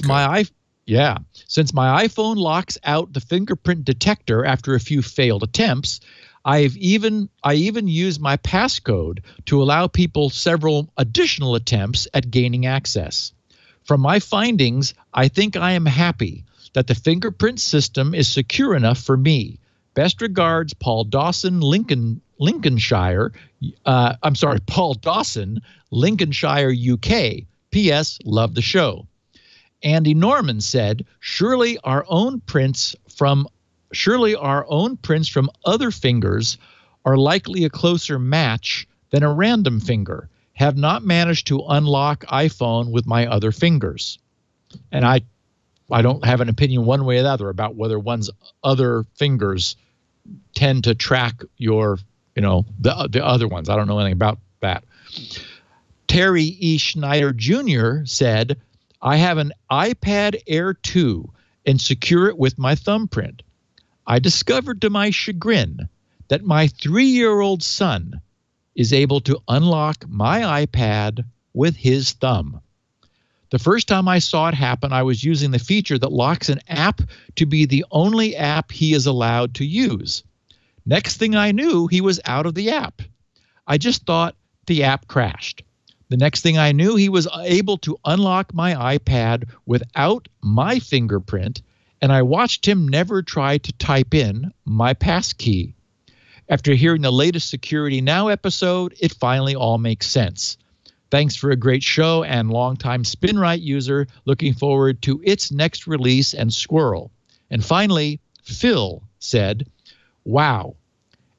Since my iPhone locks out the fingerprint detector after a few failed attempts, I even used my passcode to allow people several additional attempts at gaining access. From my findings, I think I am happy that the fingerprint system is secure enough for me. Best regards, Paul Dawson, Lincolnshire. Paul Dawson, Lincolnshire, UK. P.S. Love the show." Andy Norman said, surely our own prints from other fingers are likely a closer match than a random finger. Have not managed to unlock iPhone with my other fingers. And I don't have an opinion one way or the other about whether one's other fingers tend to track your, the other ones. I don't know anything about that. Terry E. Schneider Jr. said, I have an iPad Air 2 and secure it with my thumbprint. I discovered to my chagrin that my 3-year-old son is able to unlock my iPad with his thumb. The first time I saw it happen, I was using the feature that locks an app to be the only app he is allowed to use. Next thing I knew, he was out of the app. I just thought the app crashed. The next thing I knew, he was able to unlock my iPad without my fingerprint, and I watched him never try to type in my passkey. After hearing the latest Security Now episode, it finally all makes sense. Thanks for a great show and longtime SpinRite user. Looking forward to its next release and squirrel. And finally, Phil said, wow.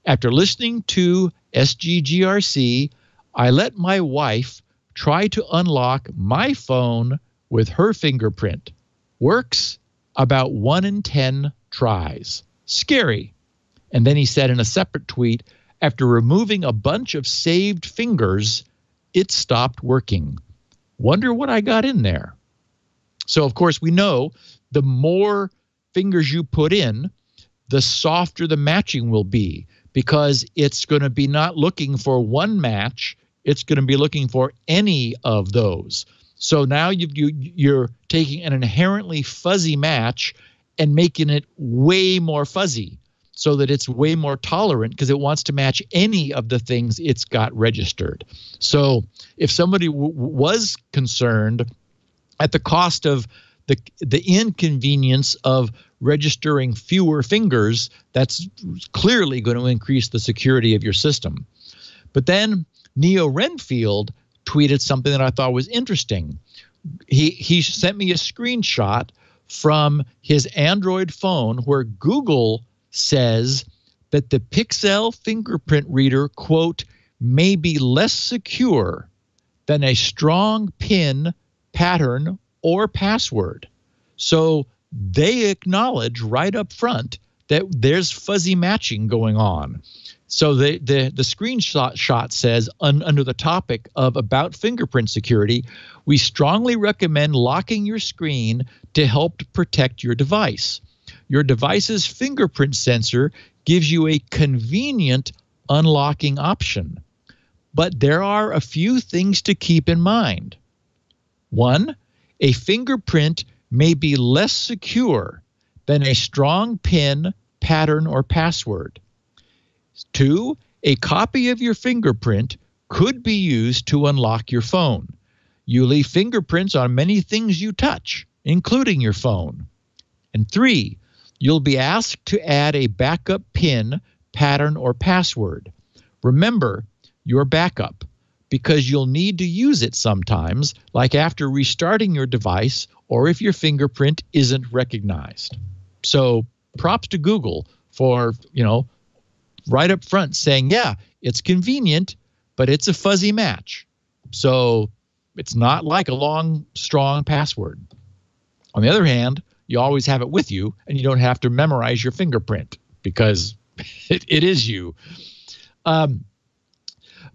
After listening to SGGRC, I let my wife try to unlock my phone with her fingerprint. Works about 1 in 10 tries. Scary. And then he said in a separate tweet, after removing a bunch of saved fingers, it stopped working. Wonder what I got in there. So, of course, we know the more fingers you put in, the softer the matching will be, because it's going to be not looking for one match. It's going to be looking for any of those. So now you're taking an inherently fuzzy match and making it way more fuzzy so that it's way more tolerant because it wants to match any of the things it's got registered. So if somebody was concerned at the cost of the inconvenience of registering fewer fingers, that's clearly going to increase the security of your system. But then Neo Renfield tweeted something that I thought was interesting. He sent me a screenshot from his Android phone where Google says that the Pixel fingerprint reader, quote, may be less secure than a strong PIN, pattern, or password. So they acknowledge right up front that there's fuzzy matching going on. So the screenshot says, under the topic of about fingerprint security, we strongly recommend locking your screen to help protect your device. Your device's fingerprint sensor gives you a convenient unlocking option. But there are a few things to keep in mind. One, a fingerprint may be less secure than a strong PIN, pattern, or password. Two, a copy of your fingerprint could be used to unlock your phone. You leave fingerprints on many things you touch, including your phone. And three, you'll be asked to add a backup PIN, pattern, or password. Remember your backup, because you'll need to use it sometimes, like after restarting your device or if your fingerprint isn't recognized. So props to Google for, right up front saying, yeah, it's convenient, but it's a fuzzy match. So it's not like a long, strong password. On the other hand, you always have it with you, and you don't have to memorize your fingerprint because it is you.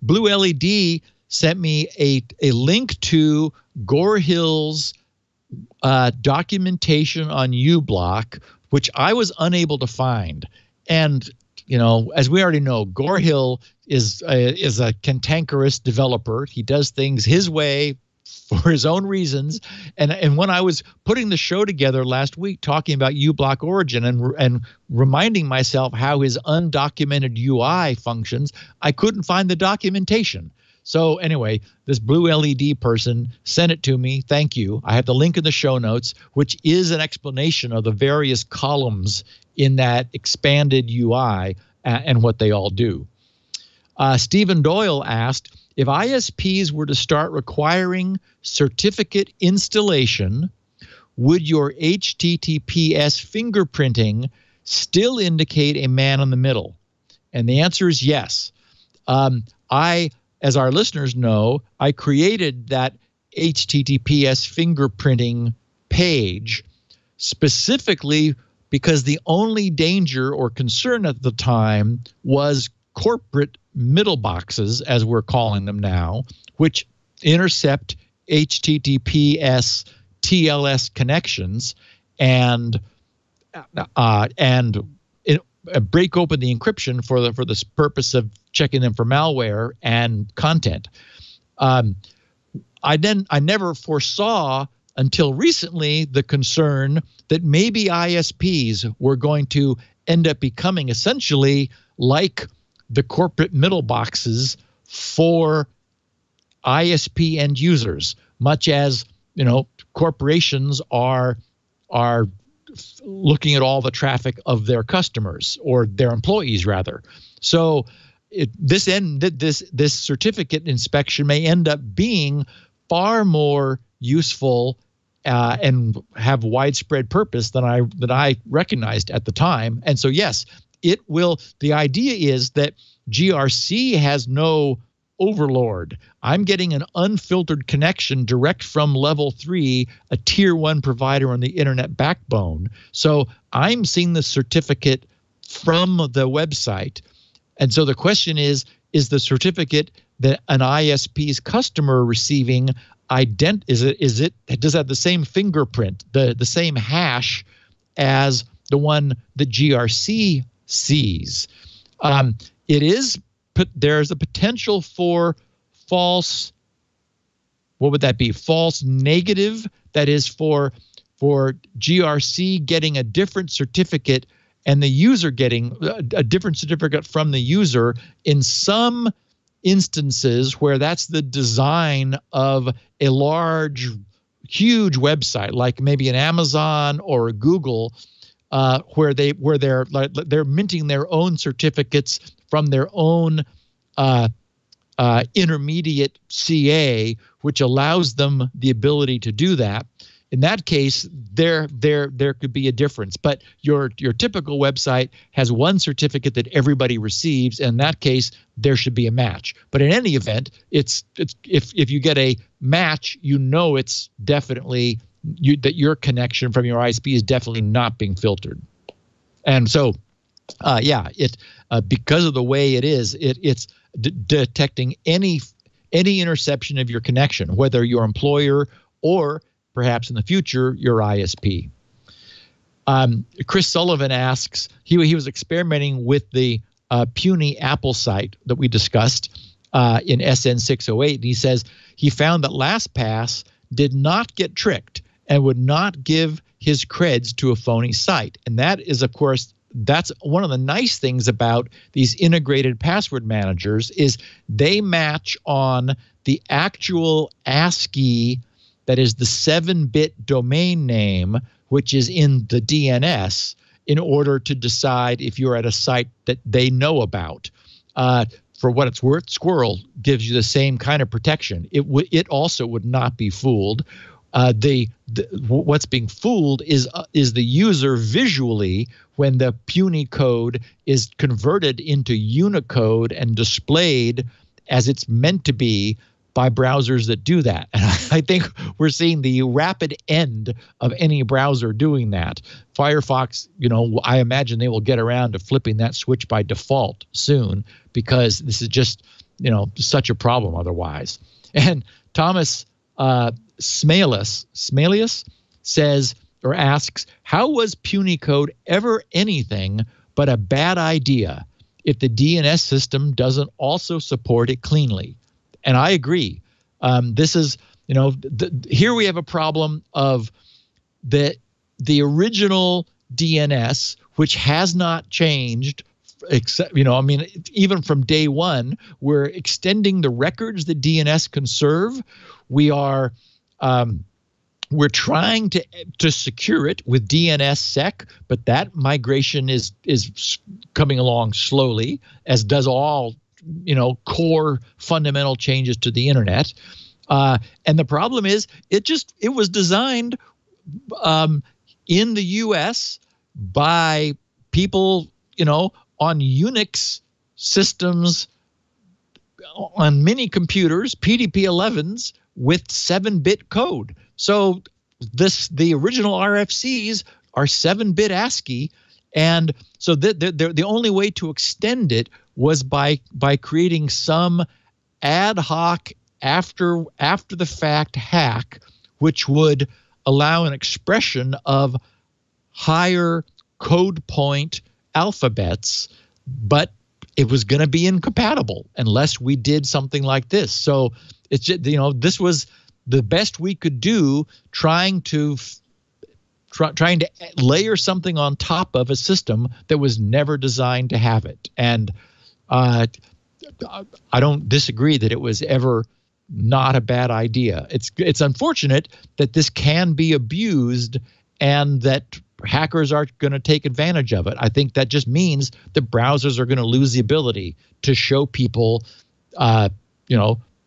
Blue LED sent me a link to Gore Hill's documentation on uBlock, which I was unable to find. And, as we already know, Gore Hill is a cantankerous developer. He does things his way for his own reasons. And when I was putting the show together last week, talking about uBlock origin and reminding myself how his undocumented UI functions, I couldn't find the documentation. So anyway, this Blue LED person sent it to me. Thank you. I have the link in the show notes, which is an explanation of the various columns in that expanded UI and what they all do. Stephen Doyle asked, if ISPs were to start requiring certificate installation, would your HTTPS fingerprinting still indicate a man in the middle? And the answer is yes. As our listeners know, I created that HTTPS fingerprinting page specifically because the only danger or concern at the time was corporate middle boxes, as we're calling them now, which intercept HTTPS TLS connections and break open the encryption for the purpose of checking them for malware and content. I never foresaw until recently the concern that maybe ISPs were going to end up becoming essentially like the corporate middle boxes for ISP end users, much as corporations are looking at all the traffic of their customers or their employees rather. So this certificate inspection may end up being far more useful and have widespread purpose than I recognized at the time. And so yes, it will. The idea is that GRC has no overlord. I'm getting an unfiltered connection direct from level 3, a tier 1 provider on the internet backbone. So I'm seeing the certificate from the website. And so the question is the certificate that an ISP's customer receiving does it have the same fingerprint, the same hash as the one that GRC sees? There's a potential for false, what would that be? False negative. That is for GRC getting a different certificate and the user getting a different certificate from the user in some instances where that's the design of a large, huge website, like maybe an Amazon or a Google, where they're minting their own certificates from their own intermediate CA, which allows them the ability to do that. In that case, there could be a difference. But your typical website has one certificate that everybody receives. And in that case, there should be a match. But in any event, it's if you get a match, it's definitely that your connection from your ISP is definitely not being filtered. And so, because of the way it is, it's detecting any interception of your connection, whether your employer or perhaps in the future your ISP. Chris Sullivan asks, he was experimenting with the puny Apple site that we discussed in SN 608. And he says he found that LastPass did not get tricked and would not give his creds to a phony site. And that is, of course, that's one of the nice things about these integrated password managers is they match on the actual ASCII, that is the 7-bit domain name, which is in the DNS, in order to decide if you're at a site that they know about. For what it's worth, Squirrel gives you the same kind of protection. It also would not be fooled. What's being fooled is the user visually when the puny code is converted into Unicode and displayed as it's meant to be by browsers that do that. And I think we're seeing the rapid end of any browser doing that. Firefox, I imagine they will get around to flipping that switch by default soon, because this is just, such a problem otherwise. And Thomas Smalius says or asks, how was puny code ever anything but a bad idea if the DNS system doesn't also support it cleanly? And I agree. This is, here we have a problem of the original DNS, which has not changed, except, even from day one. We're extending the records that DNS can serve. We're trying to secure it with DNSSEC, but that migration is coming along slowly, as does all core fundamental changes to the internet. And the problem is it was designed in the US by people, on Unix systems, on mini computers, PDP-11s with 7-bit code. So the original RFCs are 7-bit ASCII. And so the only way to extend it was by creating some ad hoc after the fact hack, which would allow an expression of higher code point alphabets, but it was going to be incompatible unless we did something like this. So it's just, this was the best we could do, trying to layer something on top of a system that was never designed to have it. And I don't disagree that it was ever not a bad idea. It's unfortunate that this can be abused and that hackers are going to take advantage of it. I think that just means that browsers are going to lose the ability to show people,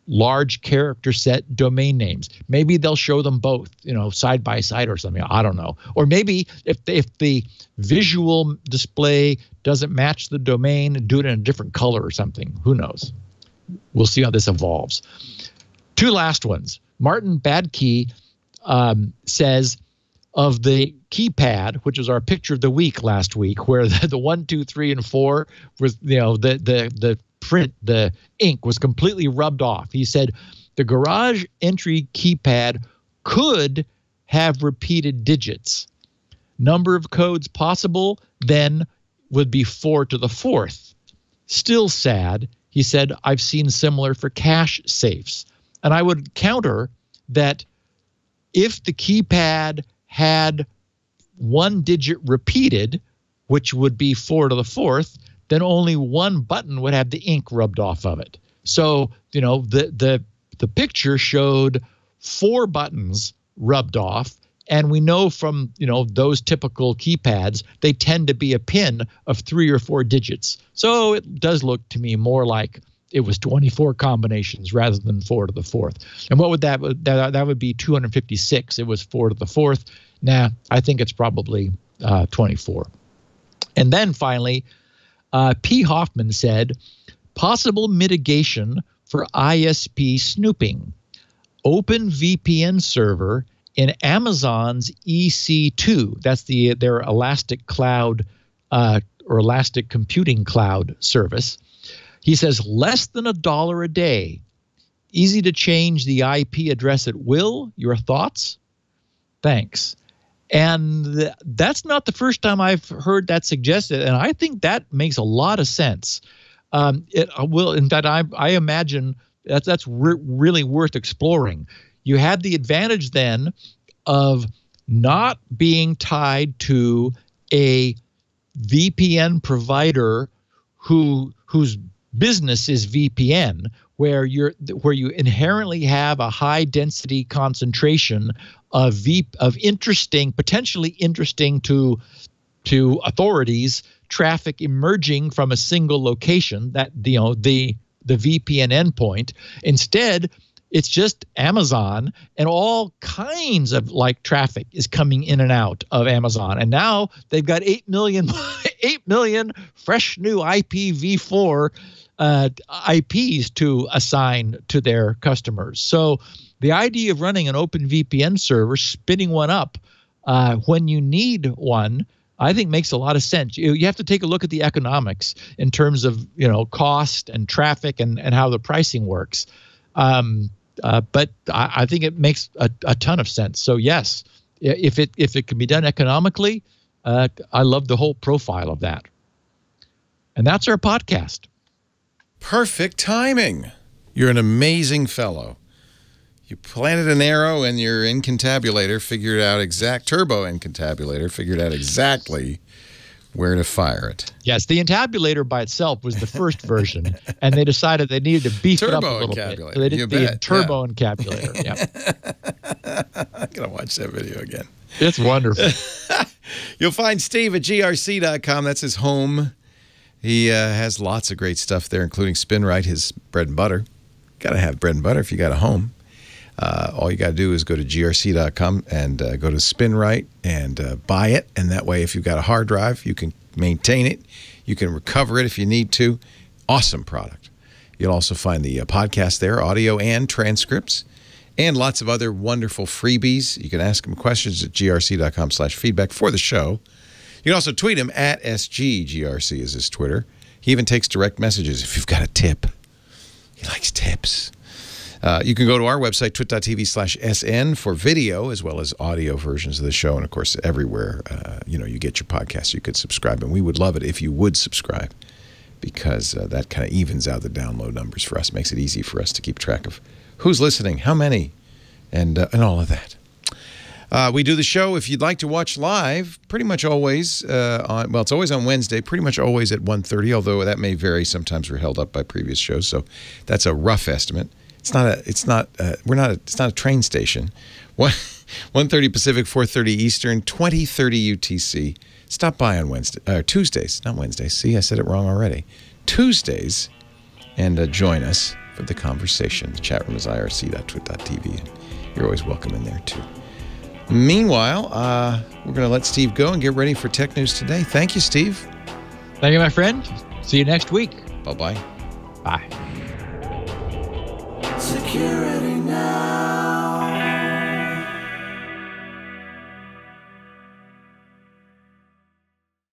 large character set domain names. Maybe they'll show them both, side by side or something. I don't know. Or maybe if the visual display doesn't match the domain, do it in a different color or something. Who knows? We'll see how this evolves. Two last ones. Martin Badkey says of the keypad, which was our picture of the week last week, where the 1, 2, 3, and 4 was, the print, the ink was completely rubbed off. He said the garage entry keypad could have repeated digits. Number of codes possible then would be 4 to the 4th. Still sad. He said, I've seen similar for cache safes. And I would counter that if the keypad had 1 digit repeated, which would be 4 to the 4th, then only 1 button would have the ink rubbed off of it. So, the picture showed 4 buttons rubbed off. And we know from, those typical keypads, they tend to be a pin of 3 or 4 digits. So it does look to me more like it was 24 combinations rather than 4 to the 4th. And what would that would be 256. It was 4 to the 4th. Nah, I think it's probably 24. And then finally, P. Hoffman said, possible mitigation for ISP snooping. Open VPN server in Amazon's EC2. That's their Elastic Cloud or Elastic Computing Cloud service. He says less than $1 a day. Easy to change the IP address at will. Your thoughts? Thanks. And that's not the first time I've heard that suggested, and I think that makes a lot of sense. It will, in fact, I imagine that's really worth exploring. You have the advantage then of not being tied to a VPN provider whose business is VPN, where you inherently have a high density concentration of potentially interesting to authorities traffic emerging from a single location, that the VPN endpoint. Instead, it's just Amazon, and all kinds of traffic is coming in and out of Amazon. And now they've got 8 million fresh new IPv4 IPs to assign to their customers. So the idea of running an open VPN server, spinning one up when you need one, I think makes a lot of sense. You have to take a look at the economics in terms of cost and traffic and how the pricing works. But I think it makes a ton of sense. So yes, if it can be done economically, I love the whole profile of that. And that's our podcast. Perfect timing. You're an amazing fellow. You planted an arrow and your turbo encabulator figured out exactly where to fire it. Yes, the encabulator by itself was the first version, and they decided they needed to beef it up a little bit. So they did the turbo encabulator. Yeah. I'm going to watch that video again. It's wonderful. You'll find Steve at grc.com. That's his home. He has lots of great stuff there, including SpinRite, his bread and butter. Got to have bread and butter if you got a home. All you got to do is go to grc.com and go to SpinRite and buy it. And that way, if you've got a hard drive, you can maintain it. You can recover it if you need to. Awesome product. You'll also find the podcast there, audio and transcripts, and lots of other wonderful freebies. You can ask him questions at grc.com/feedback for the show. You can also tweet him at SGGRC is his Twitter. He even takes direct messages if you've got a tip. He likes tips. You can go to our website, twit.tv/SN, for video as well as audio versions of the show. And, of course, everywhere you get your podcasts, you could subscribe. And we would love it if you would subscribe, because that kind of evens out the download numbers for us, makes it easy for us to keep track of who's listening, how many, and all of that. We do the show, if you'd like to watch live, pretty much always it's always on Wednesday, pretty much always at 1:30, although that may vary. Sometimes we're held up by previous shows, so that's a rough estimate. It's not a train station. 1:30 Pacific, 4:30 Eastern, 20:30 UTC. Stop by on Tuesdays, not Wednesdays. See, I said it wrong already. Tuesdays, and join us for the conversation. The chat room is irc.twit.tv, and you're always welcome in there too. Meanwhile, we're going to let Steve go and get ready for Tech News Today. Thank you, Steve. Thank you, my friend. See you next week. Bye-bye. Bye. Security.